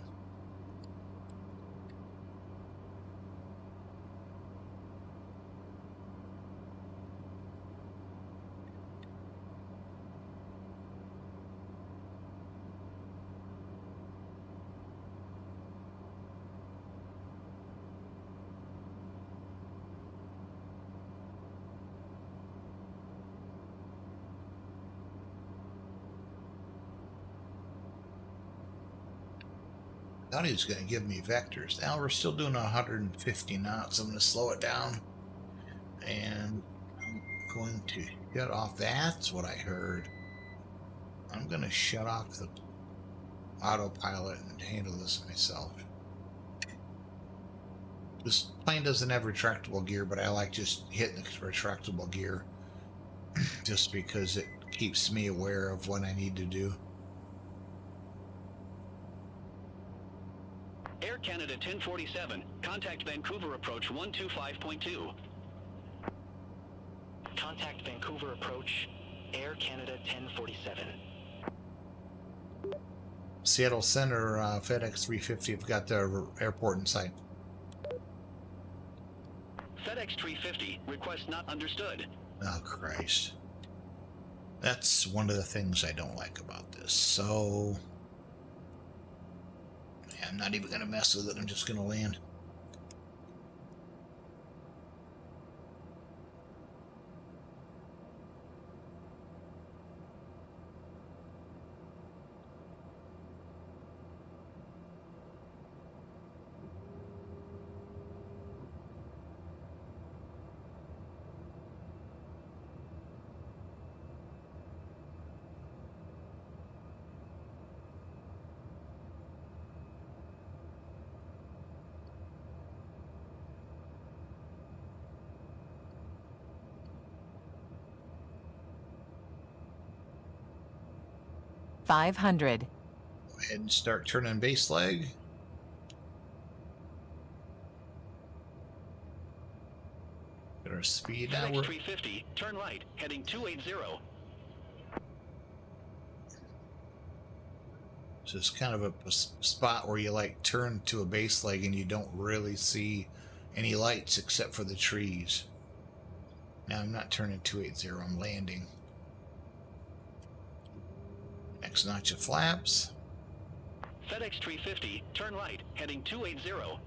thought he was going to give me vectors. Now we're still doing 150 knots. I'm going to slow it down. And I'm going to shut off. That's what I heard. I'm going to shut off the autopilot and handle this myself. This plane doesn't have retractable gear, but I like just hitting the retractable gear just because it keeps me aware of what I need to do. Air Canada 1047, contact Vancouver approach 125.2. Contact Vancouver approach, Air Canada 1047. Seattle Center, FedEx 350 have got their airport in sight. FedEx 350, request not understood. Oh, Christ. That's one of the things I don't like about this. So, yeah, I'm not even going to mess with it. I'm just going to land. $500. Go ahead and start turning base leg. Get our speed FedEx down. 350, turn right, heading 280. So it's kind of a spot where you like turn to a base leg and you don't really see any lights except for the trees. Now I'm not turning 280, I'm landing. Next notch of flaps. FedEx 350, turn right, heading 280.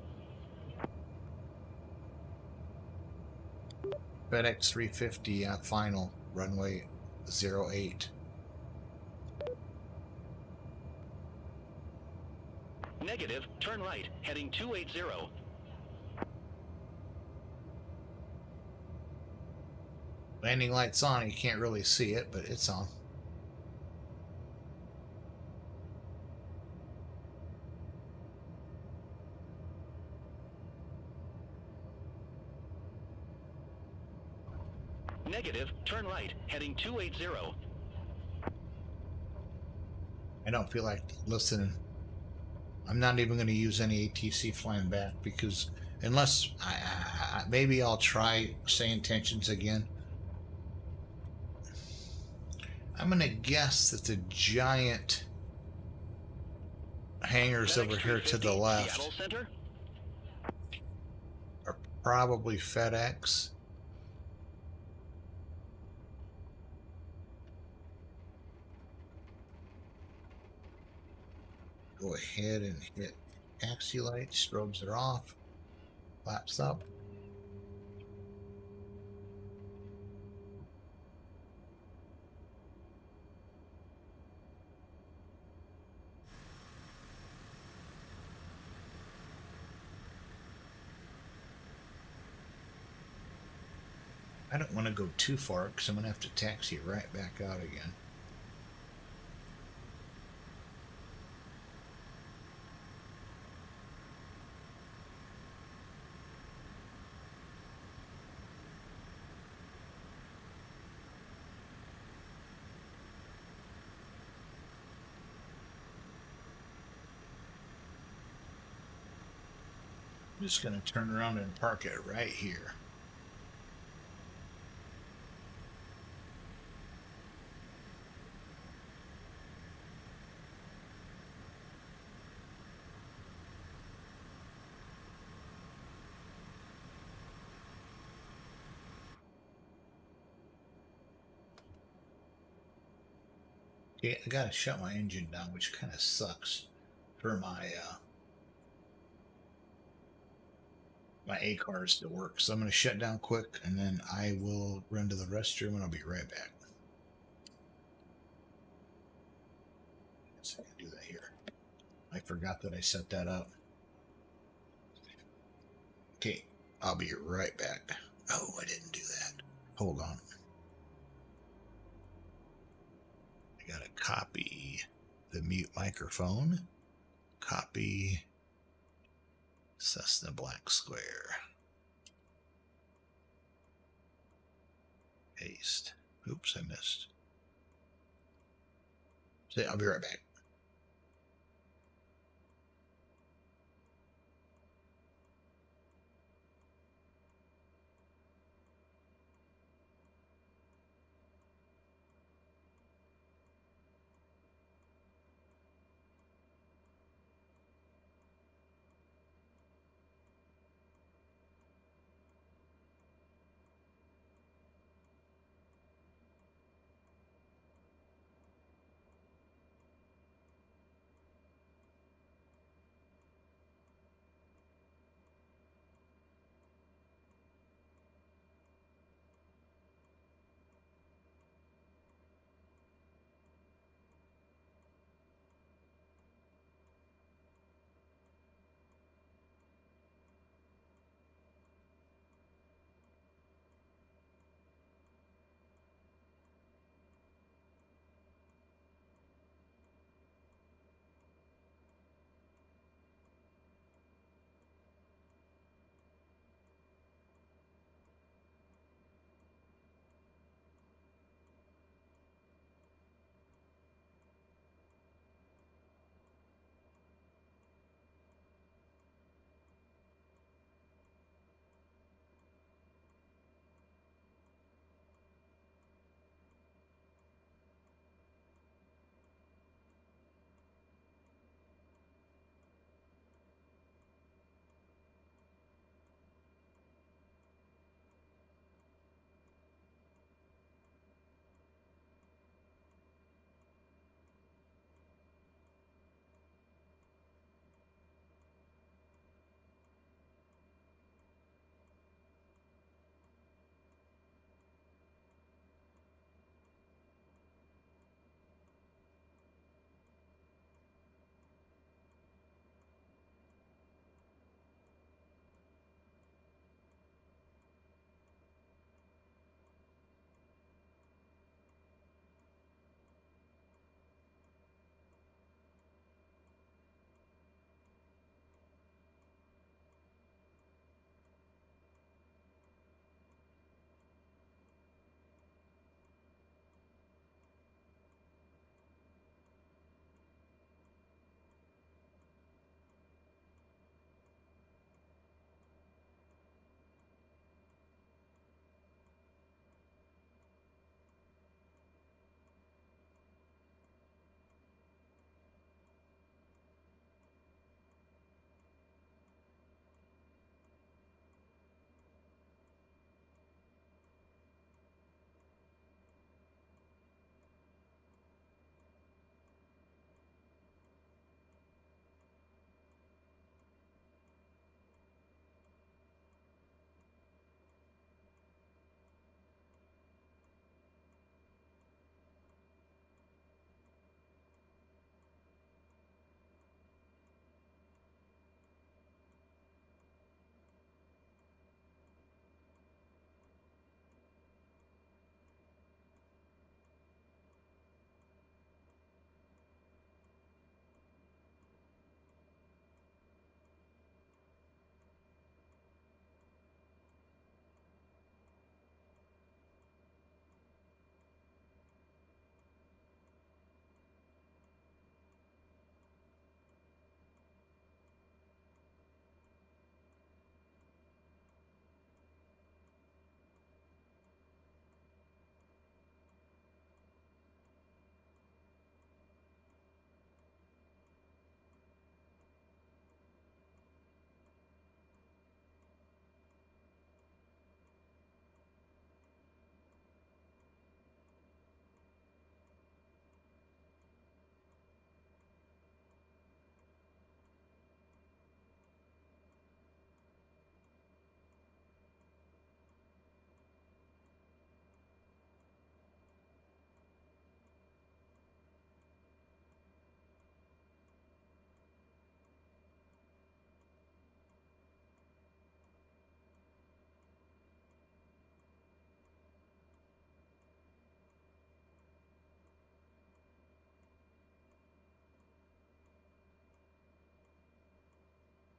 FedEx 350 final, runway 08. Negative, turn right, heading 280. Landing lights on, you can't really see it, but it's on. Negative, turn right, heading 280. I don't feel like listening. I'm not even going to use any ATC flying back because unless maybe I'll try SayIntentions again. I'm going to guess that the giant hangars FedEx over here to the left Seattle Center? are probably FedEx. Go ahead and hit taxi lights. Strobes are off. Flaps up. I don't want to go too far because I'm going to have to taxi right back out again. I'm just going to turn around and park it right here. Okay, I gotta shut my engine down, which kind of sucks for my my A cars to work. So I'm gonna shut down quick, and then I will run to the restroom, and I'll be right back. Guess I can do that here. I forgot that I set that up. Okay, I'll be right back. Oh, I didn't do that. Hold on. I gotta copy the mute microphone. Copy Cessna Black Square. Paste. Oops, I missed. So I'll be right back.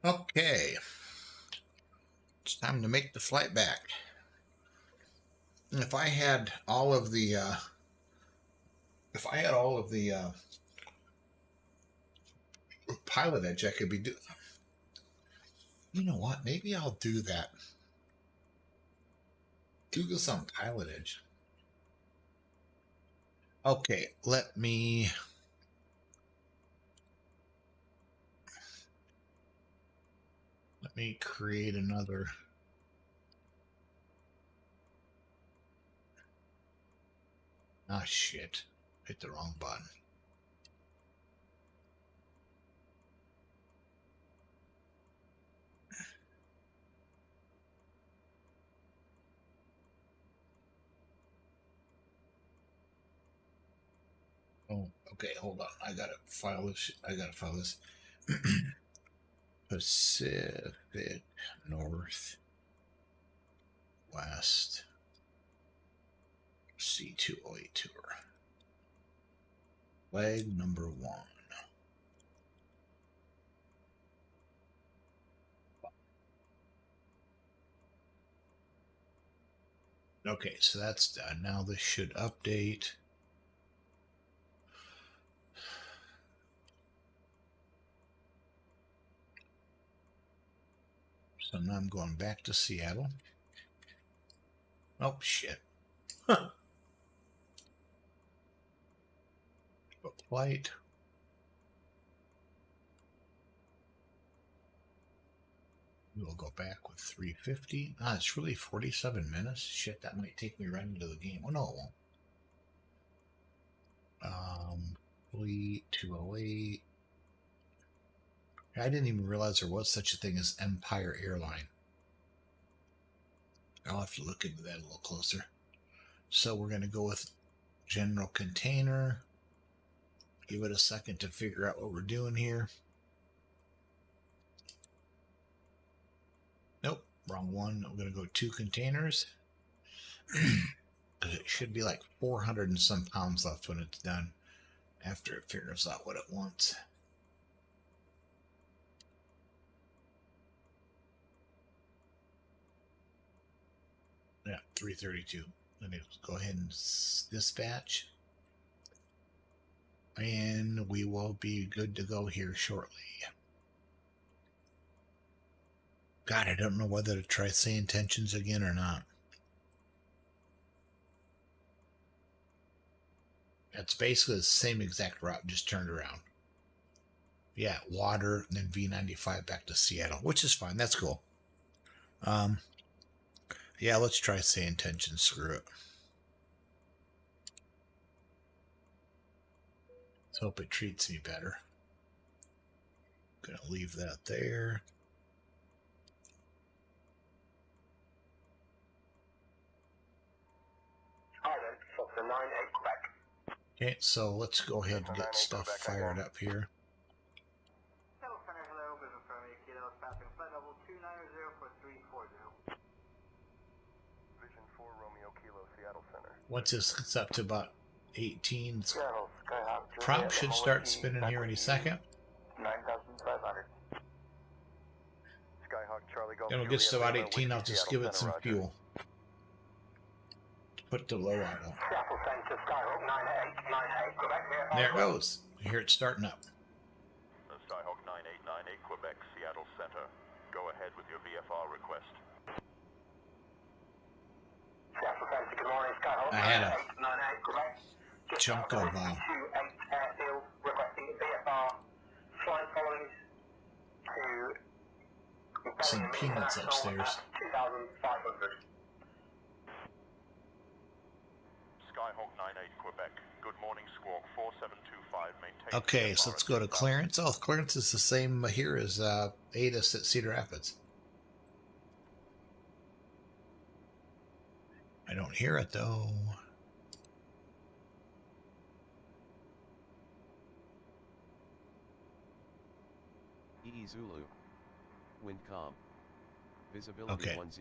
Okay. It's time to make the flight back. If I had all of the pilot edge, I could be doing. You know what? Maybe I'll do that. Do this on pilot edge. Okay, let me create another. Ah, shit. Hit the wrong button. Oh, okay, hold on. I gotta file this. Pacific Northwest C208 tour. Flag number 1. Okay, so that's done. Now this should update. So now I'm going back to Seattle. Oh, shit. Huh. Flight. We'll go back with 350. Ah, it's really 47 minutes. Shit, that might take me right into the game. Oh, no, it won't. Fleet 208. I didn't even realize there was such a thing as Empire Airline. I'll have to look into that a little closer. So we're going to go with general container. Give it a second to figure out what we're doing here. Nope, wrong one. I'm going to go 2 containers. It should be like 400 and some pounds left when it's done, after it figures out what it wants. Yeah, 332. Let me go ahead and dispatch. And we will be good to go here shortly. God, I don't know whether to try SayIntentions again or not. It's basically the same exact route, just turned around. Yeah, water, and then V95 back to Seattle, which is fine. That's cool. Yeah, let's try SayIntentions. Screw it. Let's hope it treats me better. Gonna leave that there. Okay, so let's go ahead and get stuff fired up here. Vision 4 Romeo Kilo Seattle Center. Once this gets up to about 18, prop should start spinning here any second. 9,500. Skyhawk Charlie Golf. Then when it gets to about 18, I'll just give it some fuel. Put the low on. There it goes. I hear it starting up. Skyhawk 9898 Quebec, Seattle Center. Go ahead with your VFR request. I had a chunk of some peanuts upstairs. Skyhawk 98 Quebec. Good morning, Squawk 4725. Maintain. Okay, so let's go to clearance. Oh, clearance is the same here as ATIS at Cedar Rapids. I don't hear it though. EE Zulu. Wind calm. Visibility Okay. 10.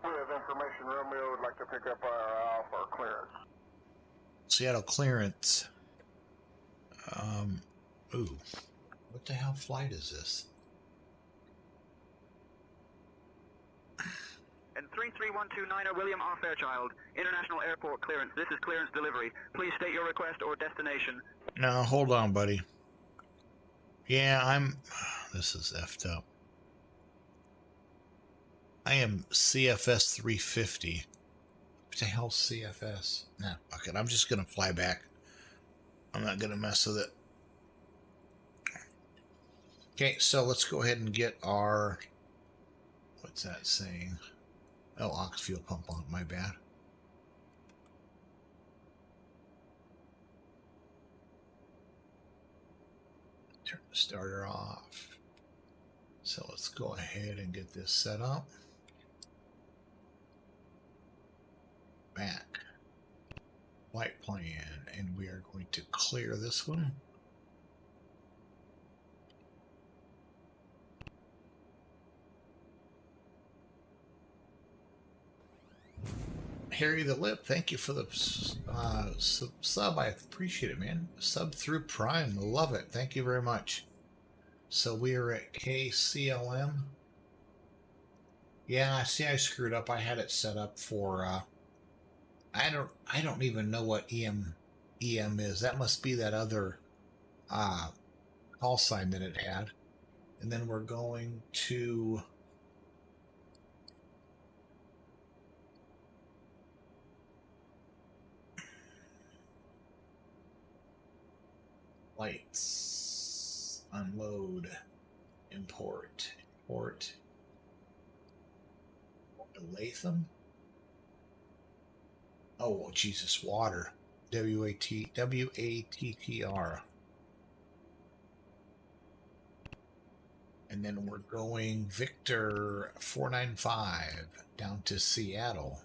We have information. Romeo would like to pick up our Alpha clearance. Seattle clearance. Ooh, What the hell flight is this? And 33129 William R. Fairchild, International Airport clearance. This is clearance delivery. Please state your request or destination. No, hold on, buddy. Yeah, this is effed up. I am CFS 350. What the hell's CFS? Nah, fuck it. I'm just going to fly back. I'm not going to mess with it. Okay, so let's go ahead and get our... What's that saying? Oh, ox fuel pump on. My bad. Turn the starter off. So let's go ahead and get this set up. Back. Flight plan. And we are going to clear this one. Harry the Lip, thank you for the sub. I appreciate it, man. Sub through Prime. Love it. Thank you very much. So we are at KCLM. Yeah, see, I screwed up. I had it set up for I don't even know what EM is. That must be that other call sign that it had. And then we're going to lights, unload, import, Latham. Oh, Jesus, water. WATTR. And then we're going Victor 495 down to Seattle.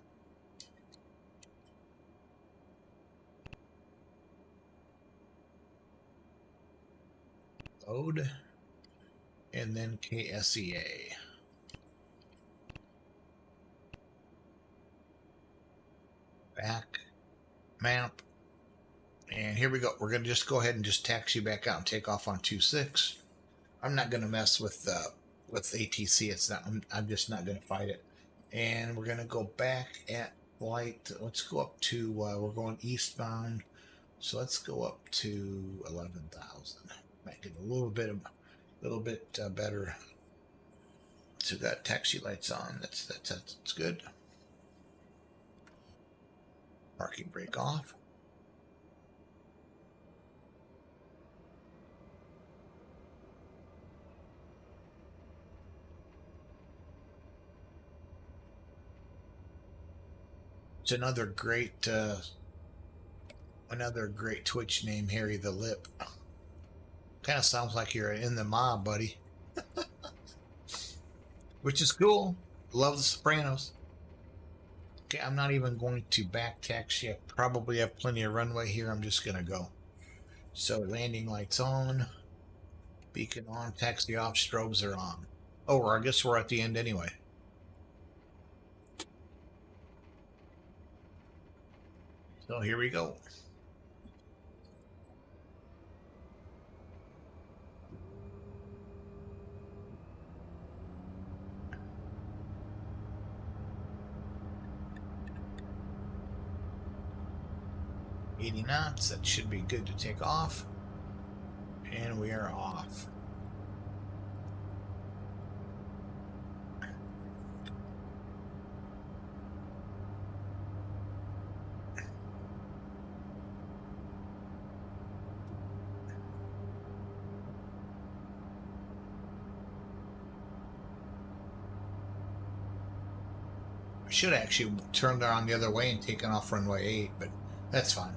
Load. And then KSEA. Back. Map. And here we go. We're going to just go ahead and just taxi back out and take off on 26. I'm not going to mess with ATC. It's not. I'm just not going to fight it. And we're going to go back at flight. Let's go up to. We're going eastbound, so let's go up to 11,000. Might get a little bit better. So we've got taxi lights on. That's good. Parking brake off. It's another great Twitch name, Harry the Lip. Kind of sounds like you're in the mob, buddy. Which is cool. Love the Sopranos. Okay, I'm not even going to back taxi. I probably have plenty of runway here. I'm just going to go. So landing lights on. Beacon on. Taxi off. Strobes are on. Oh, I guess we're at the end anyway. So here we go. $80 knots. That should be good to take off. And we are off. I should have actually turned around the other way and taken off runway 8, but that's fine.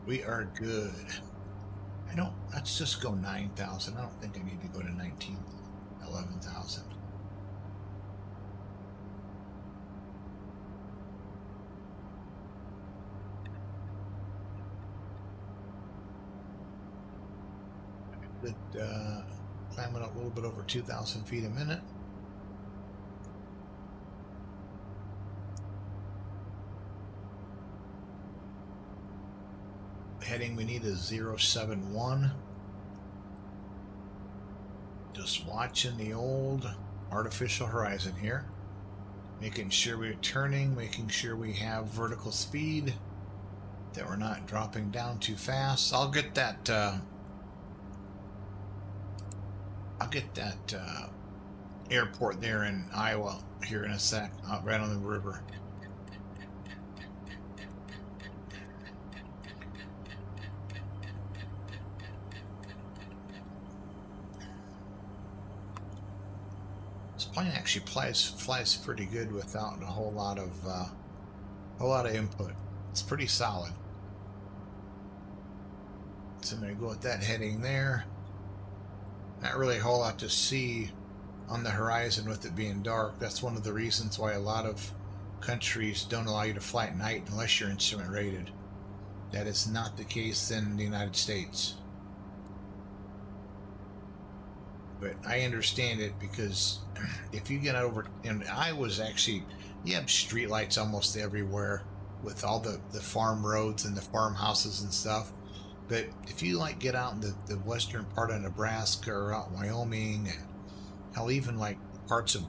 We are good. Let's just go 9,000. I don't think I need to go to 11,000. Good, climbing up a little bit over 2,000 feet a minute. heading we need is 071. Just watching the old artificial horizon here. Making sure we're turning, making sure we have vertical speed, that we're not dropping down too fast. I'll get that airport there in Iowa here in a sec, right on the river. This plane actually flies pretty good without a whole lot of input. It's pretty solid. So I'm going to go with that heading there. Not really a whole lot to see on the horizon with it being dark. That's one of the reasons why a lot of countries don't allow you to fly at night unless you're instrument rated. That is not the case in the United States. But I understand it, because if you get over, and I was actually, you have street lights almost everywhere with all the farm roads and the farmhouses and stuff. But if you like get out in the western part of Nebraska or out Wyoming, and hell, even like parts of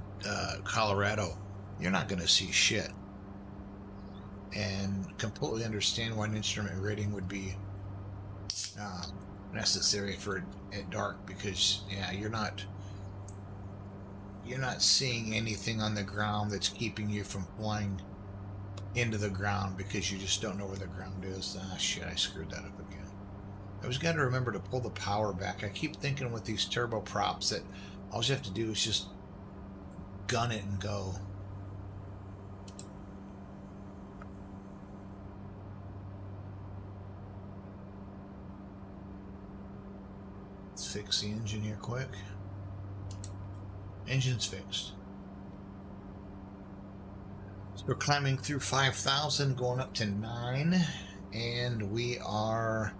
Colorado, you're not going to see shit. And completely understand why an instrument rating would be necessary for at dark, because yeah, you're not seeing anything on the ground that's keeping you from flying into the ground, because you just don't know where the ground is. Shit, I screwed that up again. I always got to remember to pull the power back. I keep thinking with these turboprops that all you have to do is just gun it and go. Let's fix the engine here quick. Engine's fixed. So we're climbing through 5,000, going up to 9, and we are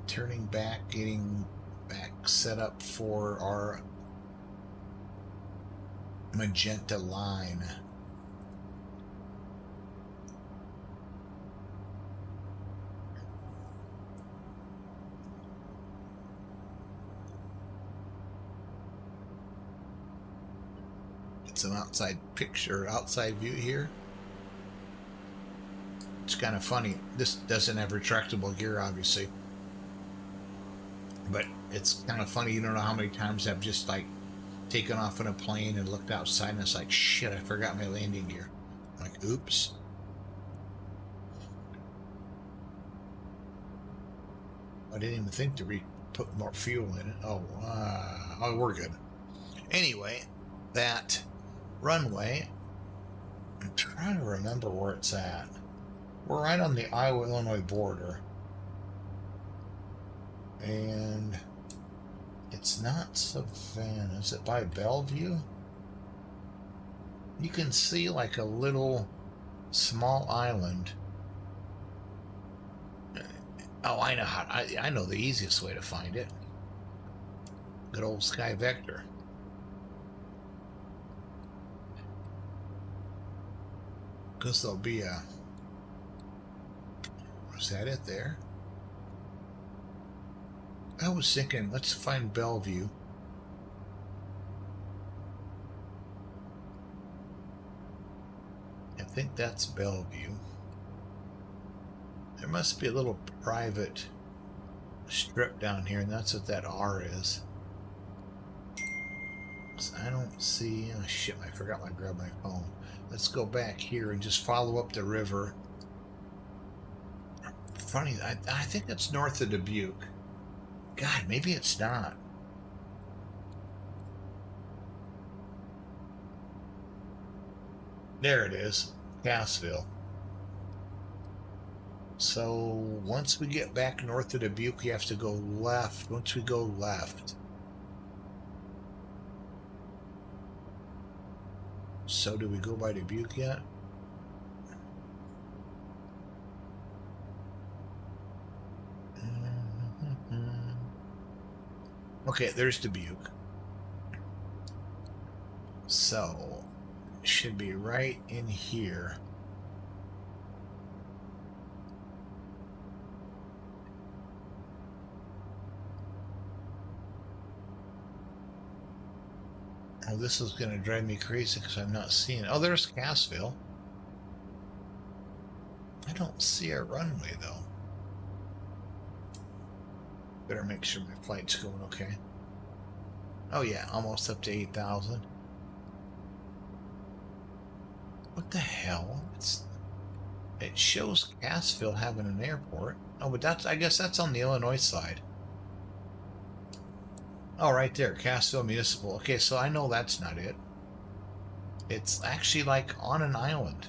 turning back, getting back set up for our magenta line. Get some outside view here. It's kind of funny. This doesn't have retractable gear, obviously. But it's kind of funny. You don't know how many times I've just like taken off in a plane and looked outside and it's like, shit, I forgot my landing gear. I'm like, oops. I didn't even think to put more fuel in it. Oh, we're good. Anyway, that runway, I'm trying to remember where it's at. We're right on the Iowa-Illinois border. And it's not Savannah. Is it by Bellevue? You can see like a little small island. Oh, I know I know the easiest way to find it. Good old Sky Vector. Because there'll be a... Was that it there? I was thinking, let's find Bellevue. I think that's Bellevue. There must be a little private strip down here, and that's what that R is. So I don't see... Oh, shit, I forgot to grab my phone. Let's go back here and just follow up the river. Funny, I think that's north of Dubuque. God, maybe it's not. There it is, Cassville. So once we get back north of Dubuque, we have to go left. Once we go left. So do we go by Dubuque yet? Okay, there's Dubuque. So, it should be right in here. Oh, this is going to drive me crazy because I'm not seeing it. Oh, there's Cassville. I don't see a runway, though. Better make sure my flight's going okay. Oh, yeah, almost up to 8,000. What the hell? It shows Cassville having an airport. Oh, but I guess that's on the Illinois side. Oh, right there, Cassville Municipal. Okay, so I know that's not it. It's actually like on an island.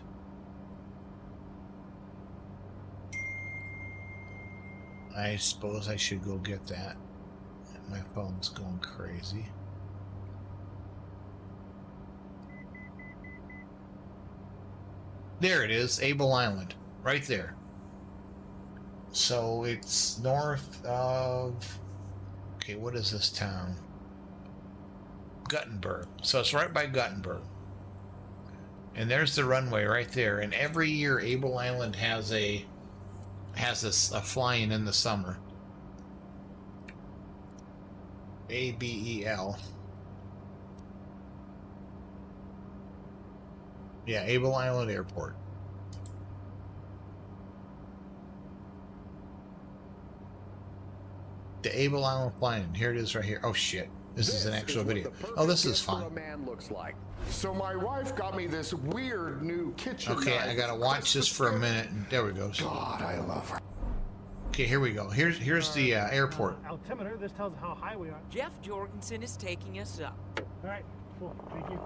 I suppose I should go get that. My phone's going crazy. There it is, Able Island, right there. So it's north of... Okay, what is this town? Guttenberg. So it's right by Guttenberg. And there's the runway right there. And every year Able Island has a flying in the summer. ABEL. Yeah, Able Island Airport. The Able Island flying. Here it is right here. Oh shit. This is an actual video. Oh, this is fun. A man looks like. So my wife got me this weird new kitchen. Okay, I gotta watch this for a minute. There we go. God, I love her. Okay, here we go. Here's the airport. Altimeter. This tells how high we are. Jeff Jorgensen is taking us up. All right. Cool. Thank you.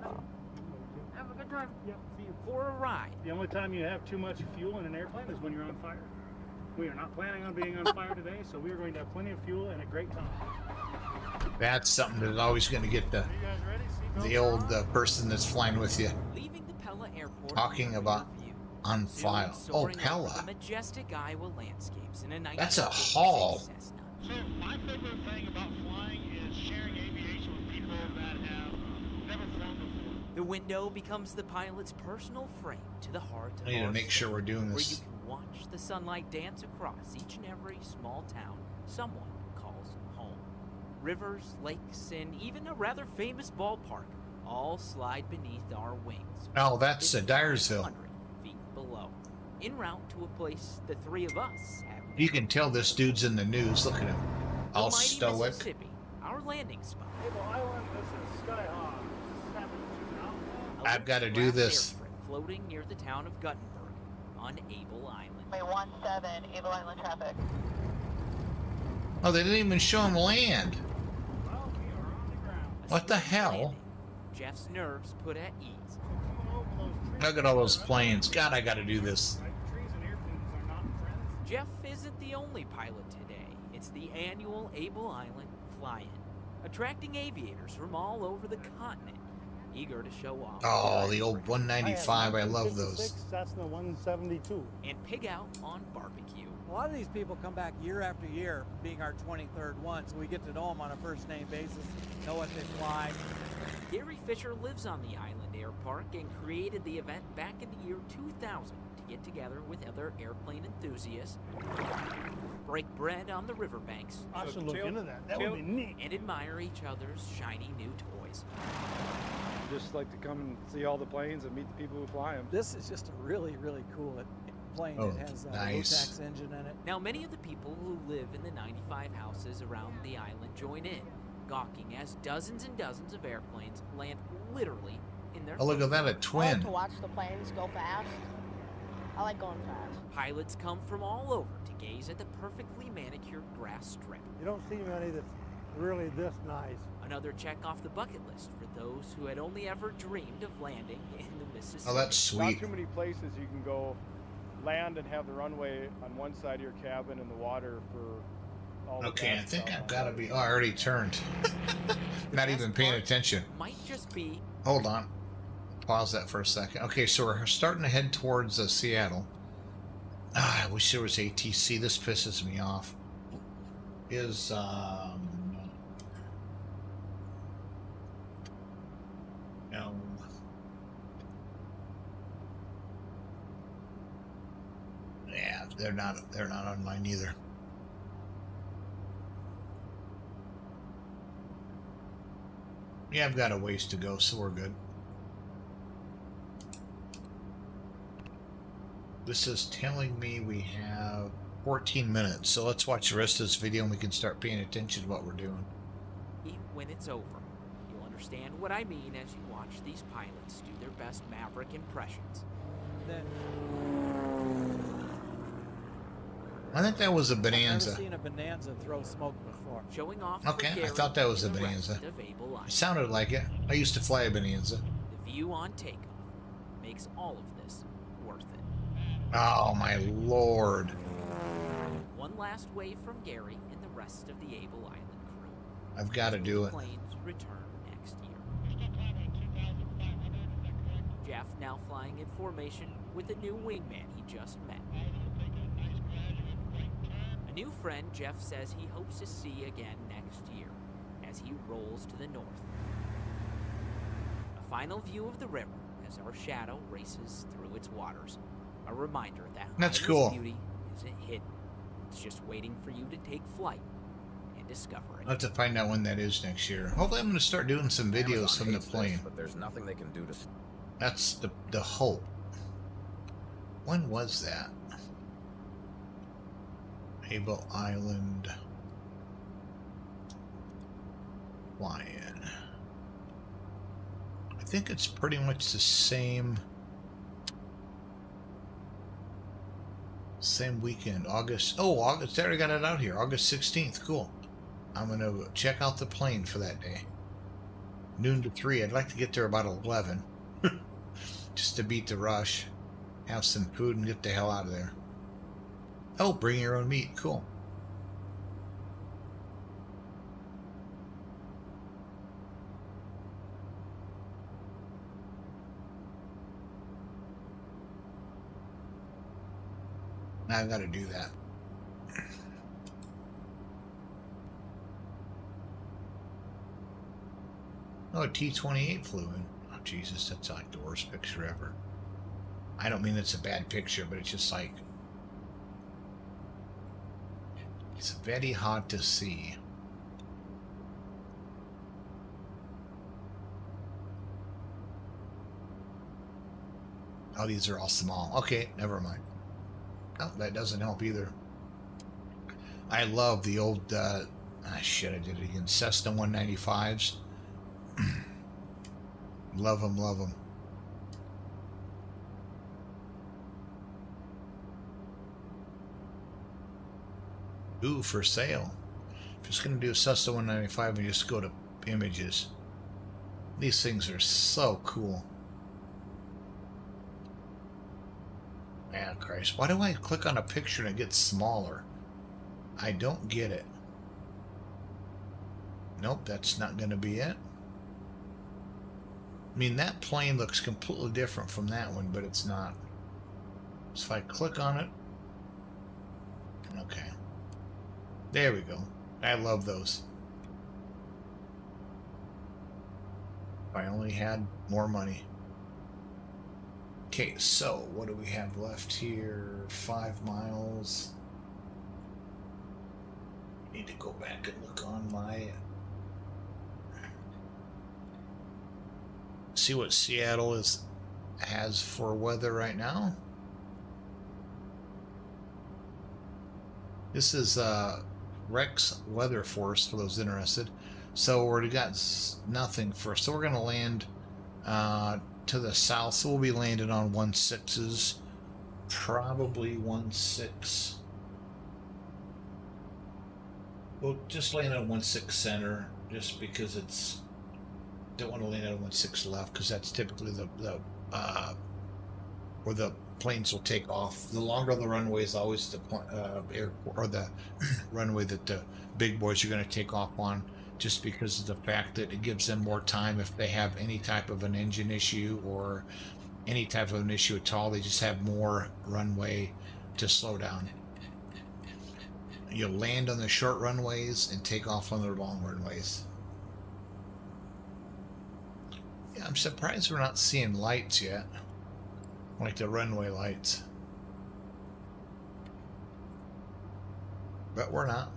Have a good time. Yep. See you. For a ride. The only time you have too much fuel in an airplane is when you're on fire. We are not planning on being on fire today, so we are going to have plenty of fuel and a great time. That's something that's always going to get the old person that's flying with you Leaving the Pella Airport talking about on file. Oh, Pella. The majestic Iowa landscapes in a That's a haul. So my favorite thing about flying is sharing aviation with people that have never flown before. The window becomes the pilot's personal frame to the heart of I need to our make sure we're doing where this. you can watch the sunlight dance across each and every small town someone calls home. Rivers, lakes, and even a rather famous ballpark all slide beneath our wings. Oh, that's Dyersville. 100 feet below, en route to a place the three of us have. You can tell this dude's in the news. Look at him. All The mighty stoic. Mississippi, our landing spot. Able Island, this is Skyhawk. 72 now. I've got to do this. Floating near the town of Guttenberg on Able Island. 17, Able Island traffic. Oh, they didn't even show him land. Well, we are on the ground. What the hell? Jeff's nerves put at ease. Look at all those planes. God, I got to do this. Trees and airplanes are not friends. Jeff isn't the only pilot today. It's the annual Able Island Fly-In, attracting aviators from all over the continent, eager to show off. Oh, the old 195. I love those. That's the 172. And pig out on barbecue. A lot of these people come back year after year, being our 23rd one, so we get to know them on a first-name basis, know what they fly. Gary Fisher lives on the island air park and created the event back in the year 2000 to get together with other airplane enthusiasts, break bread on the riverbanks. I should look into that. That would be neat. And admire each other's shiny new toys. Just like to come and see all the planes and meet the people who fly them. This is just a really, really cool plane. Oh, it has a nice. Rotax engine in it. Now, many of the people who live in the 95 houses around the island join in, gawking as dozens and dozens of airplanes land literally in their Oh, look at that, a I like twin. to watch the planes go fast. I like going fast. Pilots come from all over to gaze at the perfectly manicured grass strip. You don't see many that's really this nice. Another check off the bucket list for those who had only ever dreamed of landing in the Mississippi. Oh, that's Not sweet. too many places you can go land and have the runway on one side of your cabin and the water for all the Okay, I back think stuff I've on got to the be... Oh, I already turned. Not even paying attention. Might just be Hold on. Pause that for a second. Okay, so we're starting to head towards Seattle. Ah, I wish there was ATC. This pisses me off. Is, no. Yeah, they're not online either. Yeah, I've got a ways to go, so we're good. This is telling me we have 14 minutes, so let's watch the rest of this video and we can start paying attention to what we're doing. When it's over, you'll understand what I mean as you watch these pilots do their best Maverick impressions. I think that was a I've Bonanza. never seen a Bonanza throw smoke before. Showing off Okay, I thought that was a Bonanza. It sounded like it. I used to fly a Bonanza. The view on takeoff makes all of this worth it. Oh my lord. One last wave from Gary and the rest of the Able Island crew. I've got to do it. Planes return next year. Jeff now flying in formation with a new wingman he just met. A new friend Jeff says he hopes to see again next year as he rolls to the north. A final view of the river as our shadow races through its waters. A reminder that that's Island's cool. Beauty isn't hidden. It's just waiting for you to take flight and discover it. I'll have to find out when that is next year. Hopefully I'm going to start doing some videos from the plane. But there's nothing they can do to... That's the hope. When was that? Able Island fly-in. I think it's pretty much the same weekend. August. Oh, August. There, I got it out here. August 16th. Cool. I'm going to check out the plane for that day. Noon to 3. I'd like to get there about 11. Just to beat the rush. Have some food and get the hell out of there. Oh, bring your own meat. Cool. Now I've got to do that. Oh, a T208 flew in. Oh, Jesus, that's like the worst picture ever. I don't mean it's a bad picture, but it's just like... It's very hard to see. Oh, these are all small. Okay, never mind. Oh, that doesn't help either. I love the old, shit, I did it again. Cessna 195s. Love them, love them. Ooh, for sale. Just going to do a Cessna 195 and just go to images. These things are so cool. Man, Christ. Why do I click on a picture and it gets smaller? I don't get it. Nope, that's not going to be it. I mean, that plane looks completely different from that one, but it's not. So if I click on it... Okay. There we go. I love those. If I only had more money. Okay, so what do we have left here? 5 miles. Need to go back and look on my... See what Seattle has for weather right now. This is Rex Weather Force for those interested. So we got nothing first. So we're going to land to the south. So we'll be landing on 16s. Probably 16. We'll just land on 16 center just because it's... Don't want to land on 16 left because that's typically where the planes will take off. The longer the runway is always the airport or the runway that the big boys are going to take off on, just because of the fact that it gives them more time if they have any type of an engine issue or any type of an issue at all. They just have more runway to slow down. You'll land on the short runways and take off on the long runways. Yeah, I'm surprised we're not seeing lights yet. Like the runway lights. But we're not.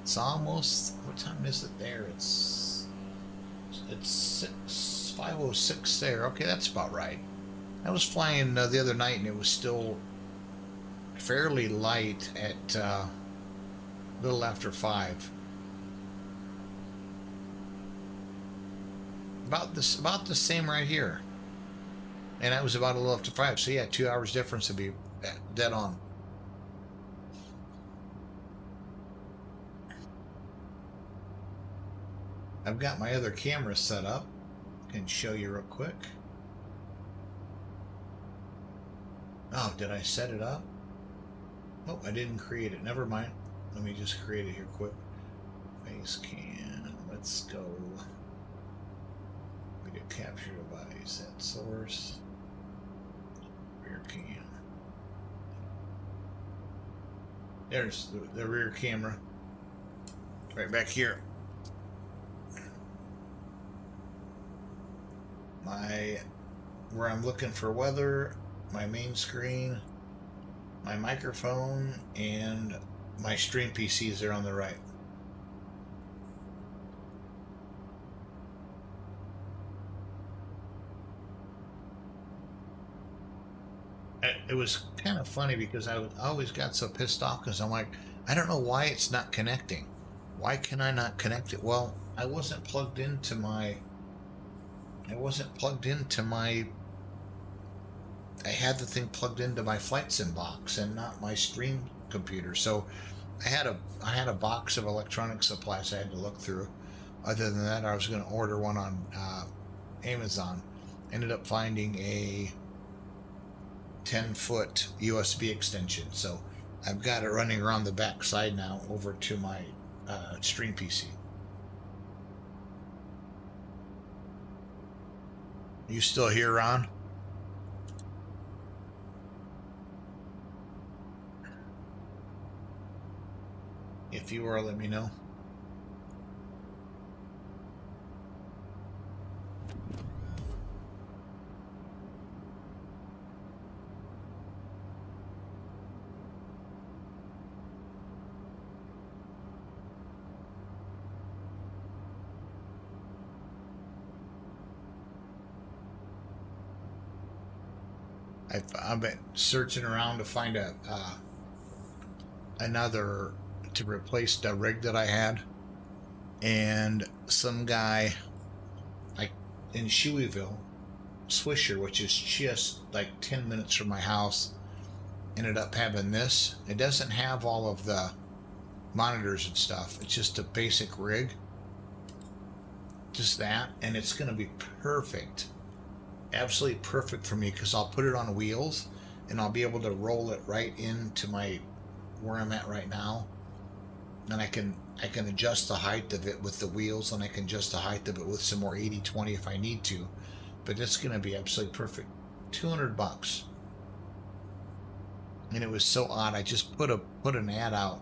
It's almost, what time is it there? It's 5:06 there. Okay, that's about right. I was flying the other night and it was still fairly light at a little after 5. About the same right here. And that was about a little after 5. So yeah, 2 hours difference would be dead on. I've got my other camera set up. I can show you real quick. Oh, did I set it up? Oh, I didn't create it. Never mind. Let me just create it here quick. Face cam. Let's go. Video capture device at source. Rear cam. There's the rear camera. Right back here. Where I'm looking for weather, my main screen, my microphone, and my stream PCs are on the right. It was kind of funny because I always got so pissed off because I'm like, I don't know why it's not connecting. Why can I not connect it? Well, I wasn't plugged into my I had the thing plugged into my flight sim box and not my stream computer. So I had a box of electronic supplies I had to look through. Other than that, I was going to order one on Amazon. Ended up finding a 10-foot USB extension. So I've got it running around the back side now over to my stream PC. You still here, Ron? If you are, let me know. I've been searching around to find another to replace the rig that I had, and some guy like in Shoeyville, Swisher, which is just like 10 minutes from my house, ended up having this. It doesn't have all of the monitors and stuff. It's just a basic rig, just that, and it's going to be perfect. Absolutely perfect for me because I'll put it on wheels and I'll be able to roll it right into where I'm at right now, and I can adjust the height of it with the wheels, and I can adjust the height of it with some more 80/20 if I need to, but it's going to be absolutely perfect. $200, and it was so odd. I just put an ad out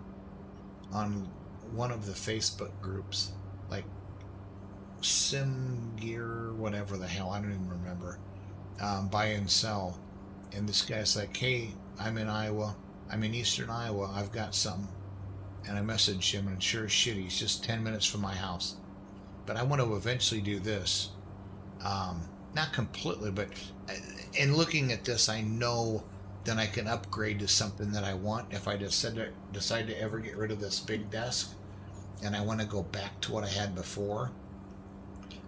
on one of the Facebook groups, like Sim Gear, whatever the hell, I don't even remember, buy and sell. And this guy's like, hey, I'm in Iowa, I'm in eastern Iowa, I've got something. And I messaged him, and sure as shit, he's just 10 minutes from my house. But I want to eventually do this, not completely, but in looking at this, I know that I can upgrade to something that I want if I decide to ever get rid of this big desk and I want to go back to what I had before.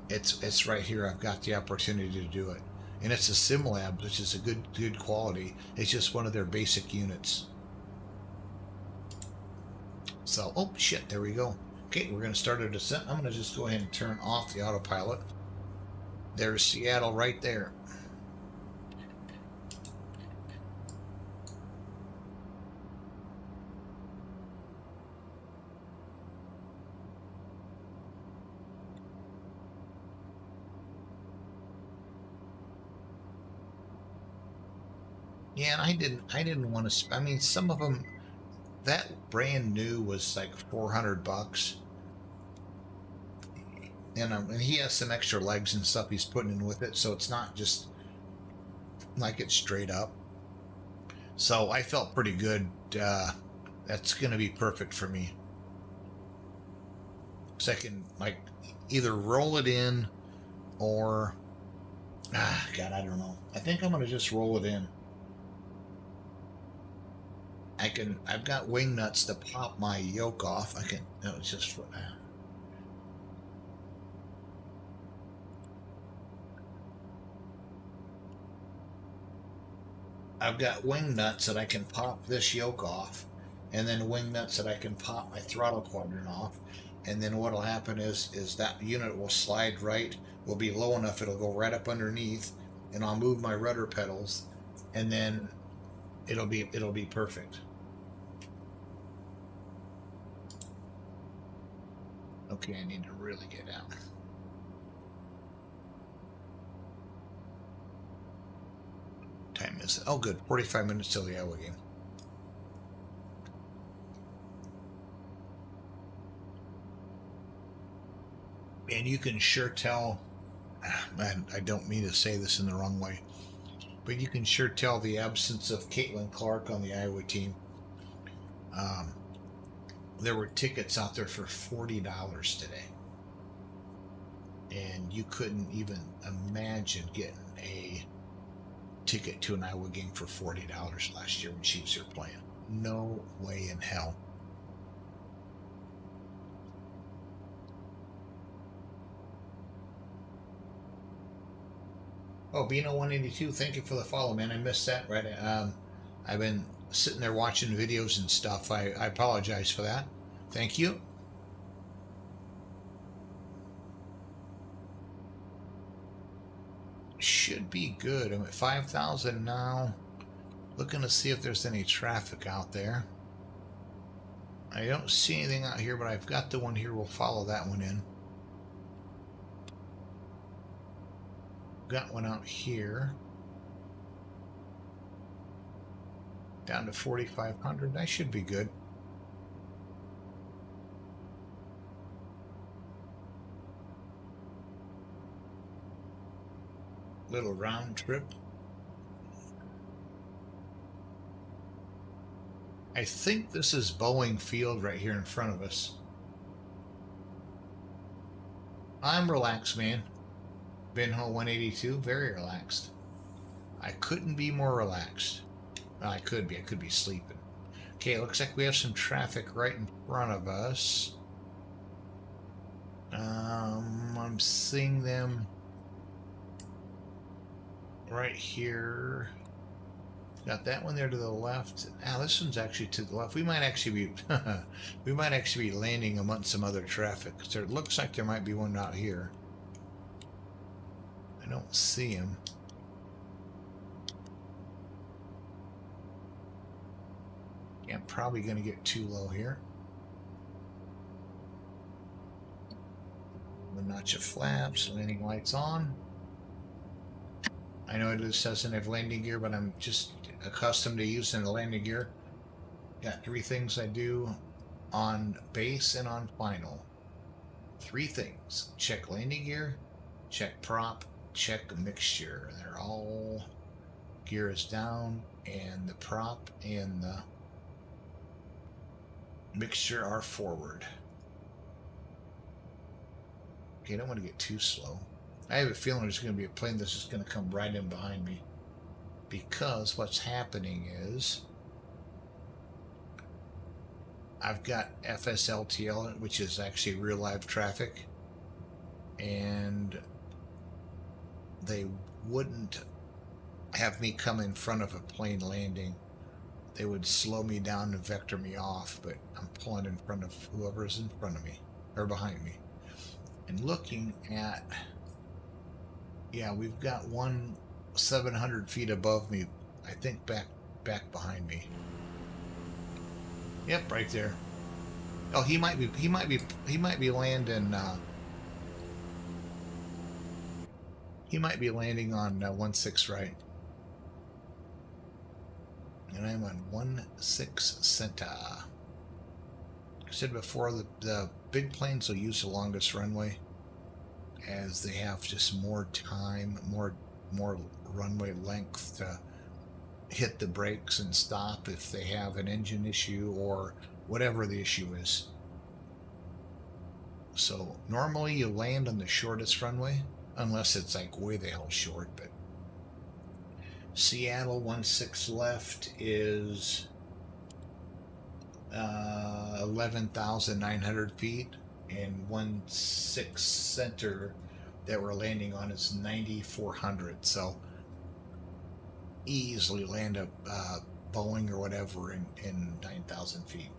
It's right here. I've got the opportunity to do it, and it's a SimLab, which is a good quality. It's just one of their basic units. So, oh shit, there we go. Okay, we're going to start a descent. I'm going to just go ahead and turn off the autopilot. There's Seattle right there. Yeah, and I didn't want to. I mean, some of them, that brand new was like $400, and he has some extra legs and stuff he's putting in with it, so it's not just like it's straight up. So I felt pretty good. That's going to be perfect for me. So I can like either roll it in or God, I don't know. I think I'm gonna just roll it in. I've got wing nuts to pop my yoke off. No, it's just I've got wing nuts that I can pop this yoke off, and then wing nuts that I can pop my throttle quadrant off. And then what'll happen is that unit will slide right, will be low enough, it'll go right up underneath, and I'll move my rudder pedals, and then it'll be perfect. Okay, I need to really get out. Time is, oh good, 45 minutes till the Iowa game. And you can sure tell, man, I don't mean to say this in the wrong way, but you can sure tell the absence of Caitlin Clark on the Iowa team. There were tickets out there for $40 today. And you couldn't even imagine getting a ticket to an Iowa game for $40 last year when she was here playing. No way in hell. Oh, Bino182, thank you for the follow, man. I missed that, right? I've been sitting there watching videos and stuff. I apologize for that. Thank you. Should be good. I'm at 5,000 now. Looking to see if there's any traffic out there. I don't see anything out here, but I've got the one here. We'll follow that one in. Got one out here. Down to 4,500. That should be good. Little round trip. I think this is Boeing Field right here in front of us. I'm relaxed, man. Binho 182, very relaxed. I couldn't be more relaxed. Well, I could be sleeping. Okay, it looks like we have some traffic right in front of us. I'm seeing them right here. Got that one there to the left. Now this one's actually to the left. We might actually be landing amongst some other traffic. So it looks like there might be one out here. I don't see him. Yeah, I'm probably going to get too low here. The notch of flaps, landing lights on. I know it doesn't have landing gear, but I'm just accustomed to using the landing gear. Got 3 things I do on base and on final. 3 things. Check landing gear, check prop, check mixture. They're all, gear is down, and the prop and the mixture are forward. Okay, I don't want to get too slow. I have a feeling there's going to be a plane that's just going to come right in behind me, because what's happening is I've got FSLTL, which is actually real live traffic, and they wouldn't have me come in front of a plane landing. They would slow me down and vector me off, but I'm pulling in front of whoever's in front of me or behind me. And looking at, yeah, we've got one 700 feet above me, I think back behind me. Yep, right there. Oh, he might be landing he might be landing on 16 right. And I'm on 16 center. I said before, the big planes will use the longest runway, as they have just more time, more runway length to hit the brakes and stop if they have an engine issue or whatever the issue is. So normally you land on the shortest runway, unless it's like way the hell short, but Seattle 16 left is 11,900 feet, and 16 center that we're landing on is 9,400. So easily land a Boeing or whatever in 9,000 feet.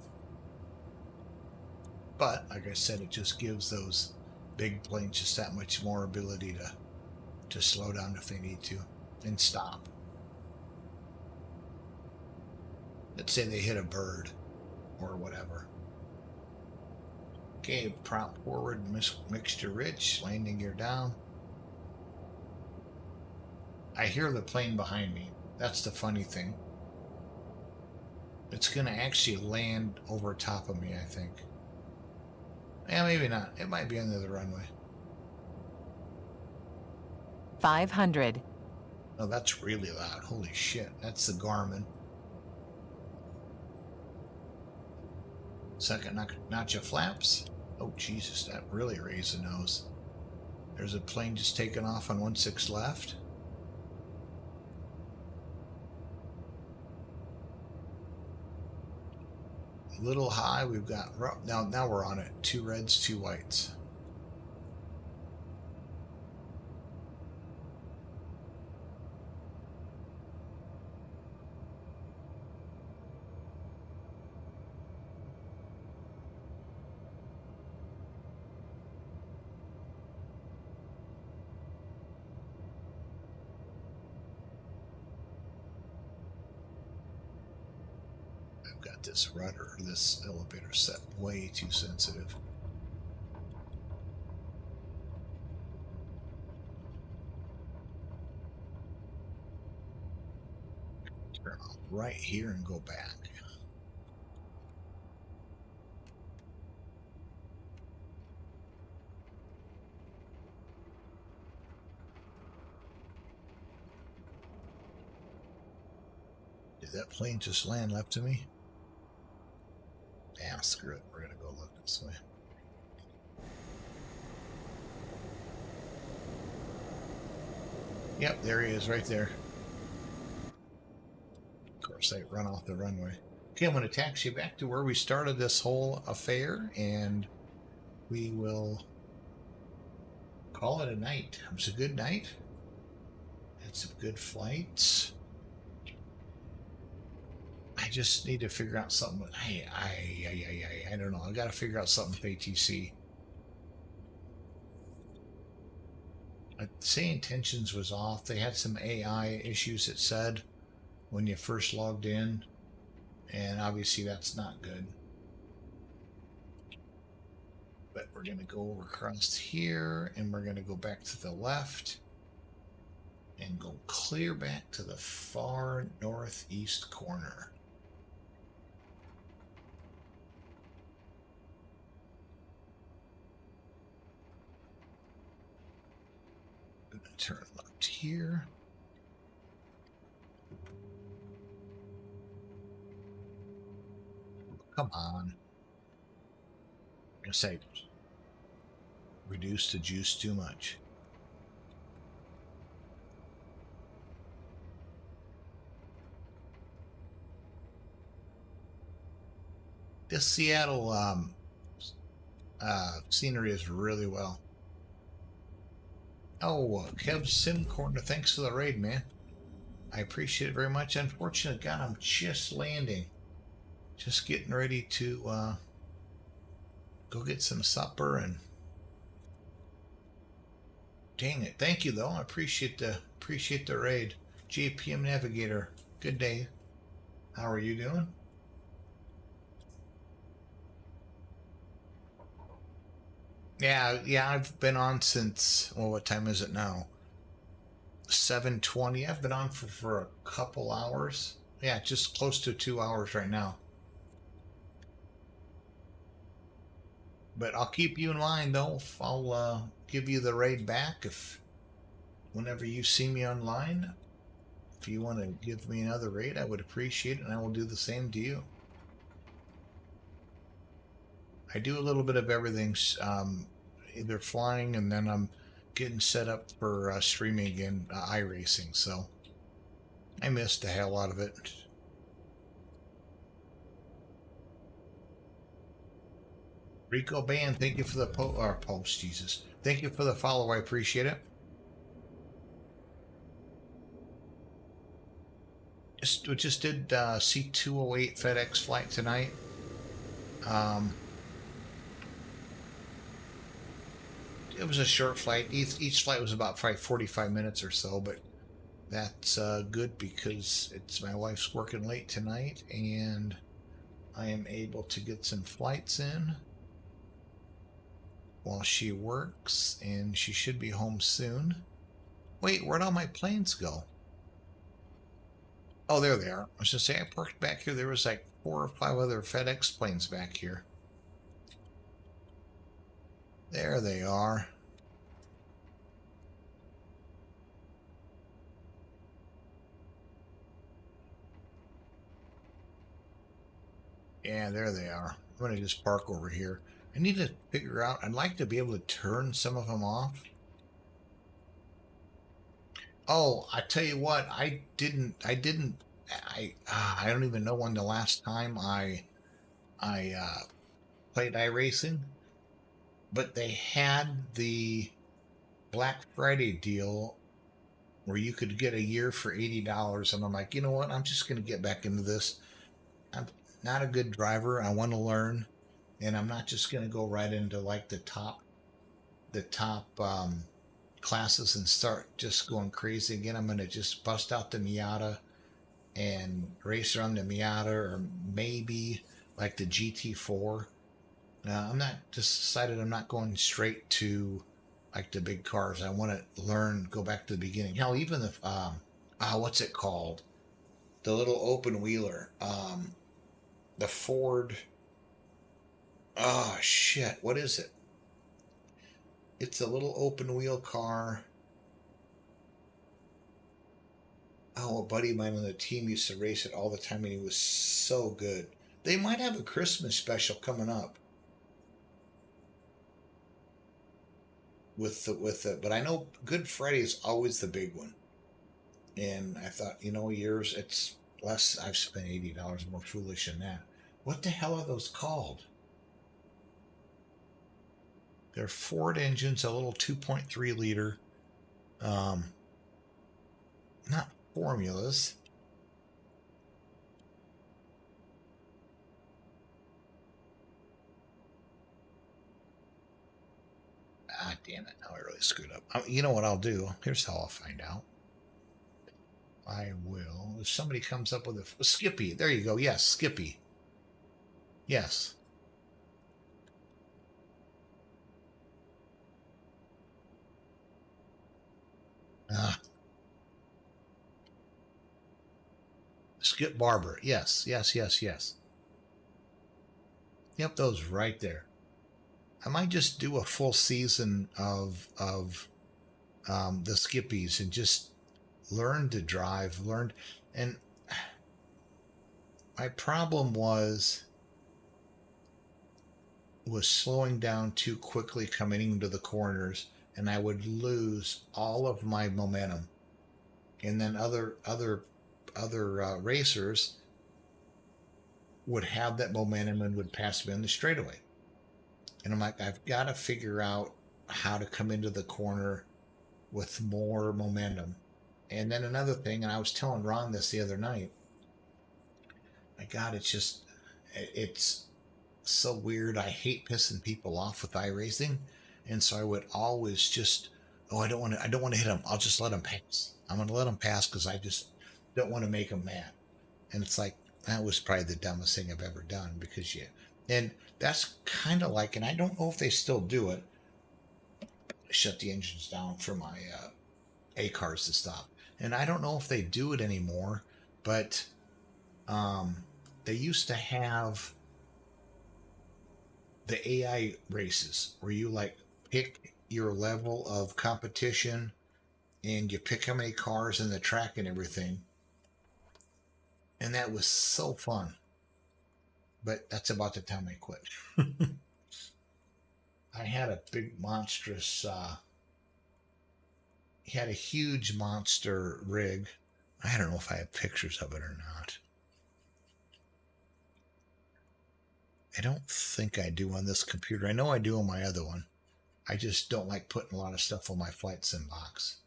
But like I said, it just gives those big planes just that much more ability to slow down if they need to and stop. Let's say they hit a bird or whatever. Okay, prop forward, mixture rich, landing gear down. I hear the plane behind me. That's the funny thing. It's going to actually land over top of me, I think. Yeah, maybe not. It might be under the runway. 500. Oh, that's really loud. Holy shit. That's the Garmin. Second notch of flaps. Oh, Jesus, that really raised the nose. There's a plane just taking off on 16 left. A little high. We've got, now we're on it. 2 reds, 2 whites. Got this rudder, this elevator set way too sensitive. Turn off right here and go back. Did that plane just land left of me? Yeah, screw it. We're going to go look this way. Yep, there he is right there. Of course, I run off the runway. Okay, I'm going to taxi back to where we started this whole affair, and we will call it a night. It was a good night. Had some good flights. I just need to figure out something. I don't know. I got to figure out something with ATC. SayIntentions was off. They had some AI issues, it said, when you first logged in. And obviously that's not good. But we're going to go over across here, and we're going to go back to the left and go clear back to the far northeast corner. Turn left here. Come on. I'm going to say, reduce the juice too much. This Seattle scenery is really well. Oh, Kev Sim Corner, thanks for the raid, man. I appreciate it very much. Unfortunately, God, I'm just landing. Just getting ready to go get some supper, and dang it. Thank you though. I appreciate the raid. JPM Navigator, good day. How are you doing? Yeah, I've been on since, well, what time is it now? 7:20. I've been on for a couple hours. Yeah, just close to 2 hours right now. But I'll keep you in mind though. I'll give you the raid back if whenever you see me online. If you want to give me another raid, I would appreciate it, and I will do the same to you. I do a little bit of everything, either flying, and then I'm getting set up for streaming again, iRacing. So I missed the hell out of it. Rico Band, thank you for the post, Jesus. Thank you for the follow. I appreciate it. We just did C208 FedEx flight tonight. It was a short flight. Each flight was about 45 minutes or so, but that's good because it's my wife's working late tonight, and I am able to get some flights in while she works, and she should be home soon. Wait, where'd all my planes go? Oh, there they are. I was just saying, I parked back here. There was like 4 or 5 other FedEx planes back here. There they are. Yeah, there they are. I'm going to just park over here. I need to figure out, I'd like to be able to turn some of them off. Oh, I tell you what, I don't even know when the last time I played iRacing, but they had the Black Friday deal where you could get a year for $80, and I'm like, you know what, I'm just going to get back into this. I'm not a good driver. I want to learn, and I'm not just going to go right into like the top classes and start just going crazy again. I'm going to just bust out the Miata and race around the Miata, or maybe like the GT4. I'm not just decided I'm not going straight to like the big cars. I want to learn, go back to the beginning. Hell, even the what's it called? The little open wheeler, the Ford. Oh shit, what is it? It's a little open wheel car. Oh, a buddy of mine on the team used to race it all the time, and he was so good. They might have a Christmas special coming up with the, but I know Good Friday is always the big one. And I thought, yours, it's less. I've spent $80 more foolish than that. What the hell are those called? They're Ford engines, a little 2.3 liter, not formulas. Ah, damn it. Now I really screwed up. You know what I'll do? Here's how I'll find out. I will. If somebody comes up with a Skippy. There you go. Yes, Skippy. Yes. Skip Barber. Yes, yes, yes, yes. Yep, those right there. I might just do a full season of the Skippies and just learn to drive. And my problem was slowing down too quickly coming into the corners, and I would lose all of my momentum. And then other racers would have that momentum and would pass me on the straightaway. And I'm like, I've got to figure out how to come into the corner with more momentum. And then another thing, and I was telling Ron this the other night, my God, it's so weird. I hate pissing people off with iRacing. And so I would always just, I don't want to hit them. I'll just let them pass. I'm going to let them pass because I just don't want to make them mad. And it's like, that was probably the dumbest thing I've ever done, because and that's kind of like, and I don't know if they still do it. Shut the engines down for my A cars to stop. And I don't know if they do it anymore, but they used to have the AI races where you like pick your level of competition and you pick how many cars in the track and everything. And that was so fun. But that's about the time I quit. I had a big monstrous, he had a huge monster rig. I don't know if I have pictures of it or not. I don't think I do on this computer. I know I do on my other one. I just don't like putting a lot of stuff on my flight sim box.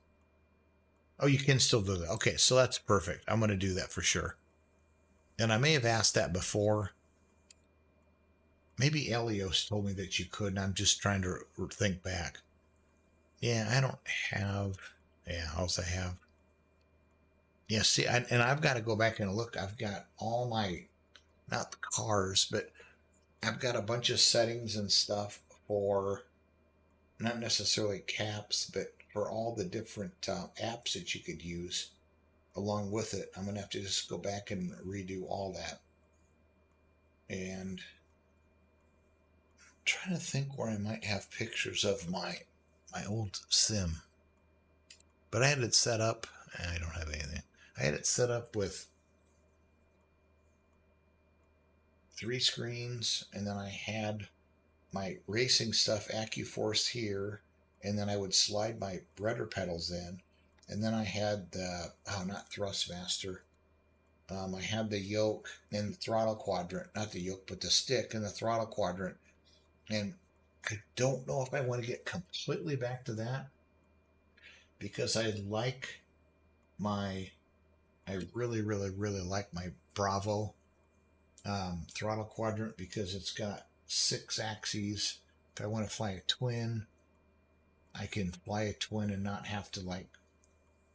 Oh, you can still do that. Okay, so that's perfect. I'm going to do that for sure. And I may have asked that before. Maybe Elios told me that you could, and I'm just trying to think back. Yeah, I don't have. Yeah, else I have. Yeah, see, and I've got to go back and look. I've got all my, not the cars, but I've got a bunch of settings and stuff for not necessarily caps, but for all the different apps that you could use along with it. I'm going to have to just go back and redo all that. And I'm trying to think where I might have pictures of my old sim. But I had it set up. I don't have anything. I had it set up with 3 screens, and then I had my racing stuff, AccuForce here, and then I would slide my rudder pedals in, and then I had the, not Thrustmaster, I had the yoke and the throttle quadrant, not the yoke, but the stick and the throttle quadrant, and I don't know if I want to get completely back to that, because I really, really, really like my Bravo throttle quadrant, because it's got 6 axes. If I want to fly a twin, I can fly a twin and not have to like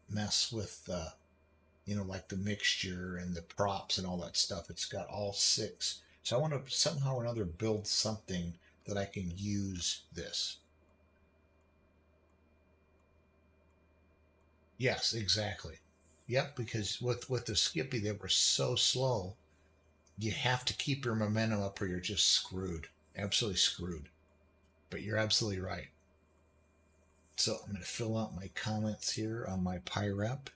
mess with like the mixture and the props and all that stuff. It's got all 6. So I want to somehow or another build something that I can use this. Yes, exactly. Yep, because with the Skippy, they were so slow. You have to keep your momentum up or you're just screwed. Absolutely screwed. But you're absolutely right. So I'm going to fill out my comments here on my PyRep.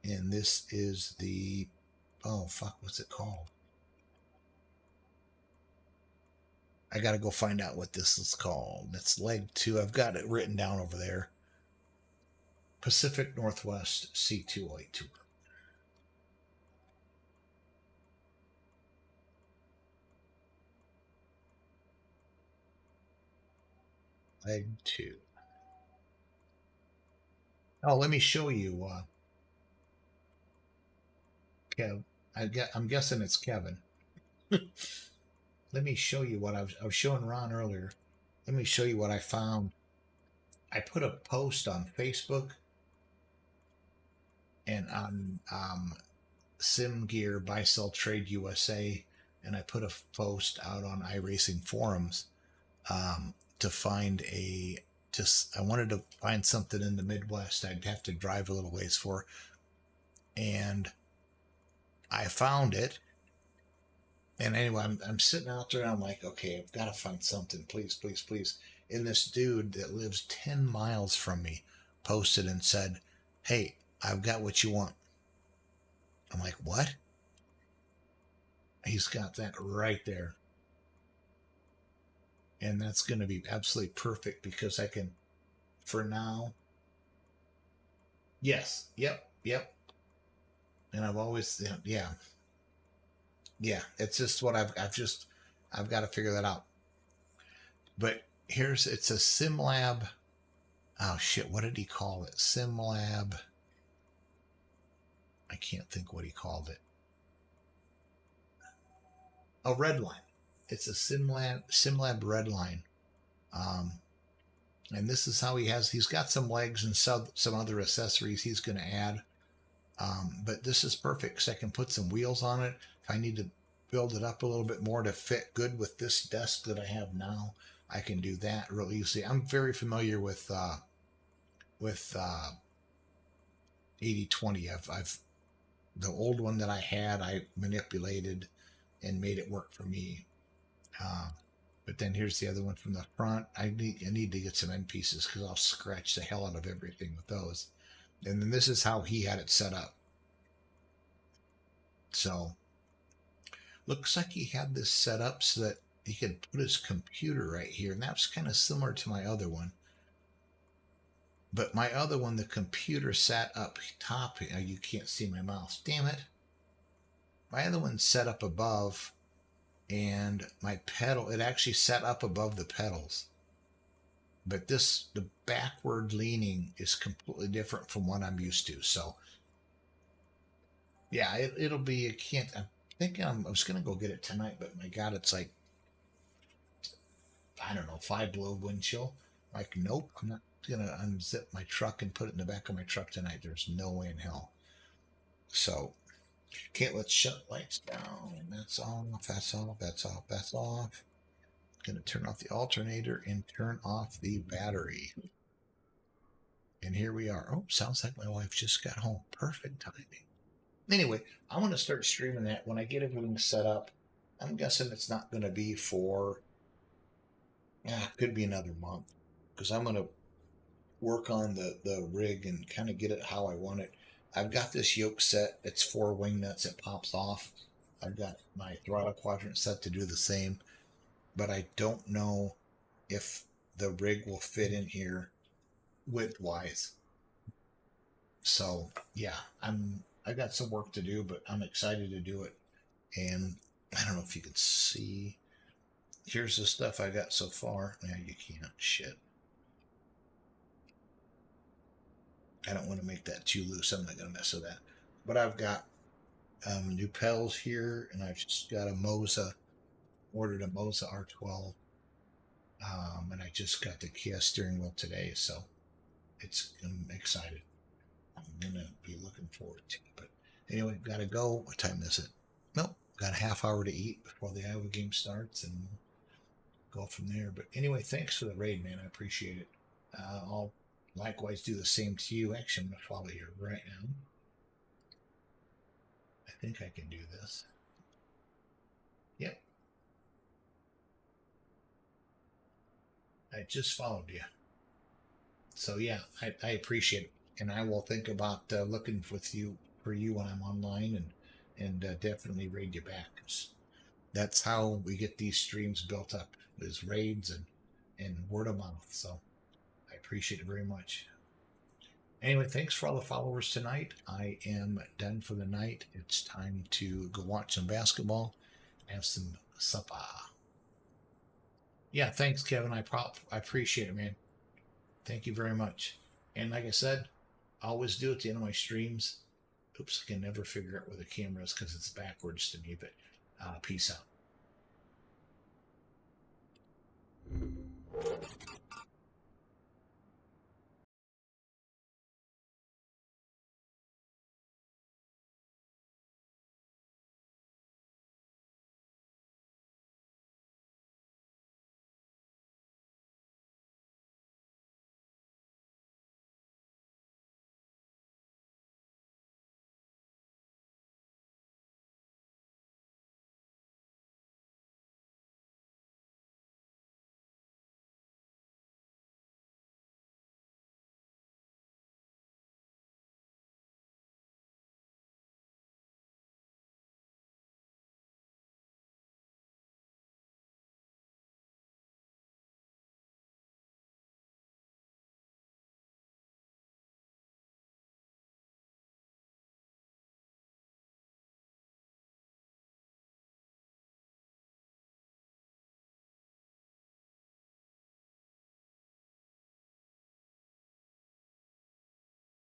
And this is the, oh, fuck, what's it called? I got to go find out what this is called. It's leg 2. I've got it written down over there. Pacific Northwest C208 tour. Leg 2. Oh, let me show you. Kev, I'm guessing it's Kevin. Let me show you what I was showing Ron earlier. Let me show you what I found. I put a post on Facebook and on Sim Gear Buy Sell Trade USA, and I put a post out on iRacing forums to find I wanted to find something in the Midwest I'd have to drive a little ways for, and I found it. And anyway, I'm sitting out there and I'm like, okay, I've got to find something, please, please, please. And this dude that lives 10 miles from me posted and said, hey, I've got what you want. I'm like, what? He's got that right there. And that's going to be absolutely perfect, because I can, for now. Yes. Yep. And I've always, yeah. It's just what I've got to figure that out. But it's a SimLab. Oh shit, what did he call it? SimLab. I can't think what he called it. A Redline. It's a SimLab Redline. And this is how he's got some legs and some other accessories he's going to add. But this is perfect because I can put some wheels on it. If I need to build it up a little bit more to fit good with this desk that I have now, I can do that really easily. I'm very familiar with 80/20. I've the old one that I had, I manipulated and made it work for me. But then here's the other one from the front. I need to get some end pieces because I'll scratch the hell out of everything with those. And then this is how he had it set up. So looks like he had this set up so that he could put his computer right here, and that's kind of similar to my other one. But my other one, the computer sat up top. You can't see my mouse. Damn it. My other one's set up above, and my pedal, it actually sat up above the pedals. But this, the backward leaning is completely different from what I'm used to. So, yeah, it'll be, I'm thinking I was going to go get it tonight, but my God, it's like, I don't know, 5 below wind chill. Like, nope, I'm not going to unzip my truck and put it in the back of my truck tonight. There's no way in hell. So, okay, let's shut lights down. That's off, that's off, that's off, that's off. Gonna turn off the alternator and turn off the battery. And here we are. Oh, sounds like my wife just got home. Perfect timing. Anyway, I want to start streaming that when I get everything set up. I'm guessing it's not going to be for, could be another month, because I'm going to work on the rig and kind of get it how I want it. I've got this yoke set. It's 4 wing nuts. It pops off. I've got my throttle quadrant set to do the same, but I don't know if the rig will fit in here width-wise. So yeah, I got some work to do, but I'm excited to do it. And I don't know if you can see. Here's the stuff I got so far. Yeah, you can't. Shit. I don't want to make that too loose. I'm not going to mess with that. But I've got new pedals here, and I've just got a Moza. Ordered a Moza R12. And I just got the Kia steering wheel today, so I'm excited. I'm going to be looking forward to it. But anyway, got to go. What time is it? Nope. Got a half hour to eat before the Iowa game starts, and we'll go from there. But anyway, thanks for the raid, man. I appreciate it. I'll likewise do the same to you. Actually, I'm going to follow you right now. I think I can do this. Yep. I just followed you. So yeah, I appreciate it. And I will think about looking for you when I'm online, and definitely raid you back. That's how we get these streams built up, is raids and word of mouth. So I appreciate it very much. Anyway, thanks for all the followers tonight. I am done for the night. It's time to go watch some basketball, have some supper. Yeah, thanks, Kevin. I appreciate it, man. Thank you very much. And like I said, I always do at the end of my streams. Oops, I can never figure out where the camera is because it's backwards to me, but peace out.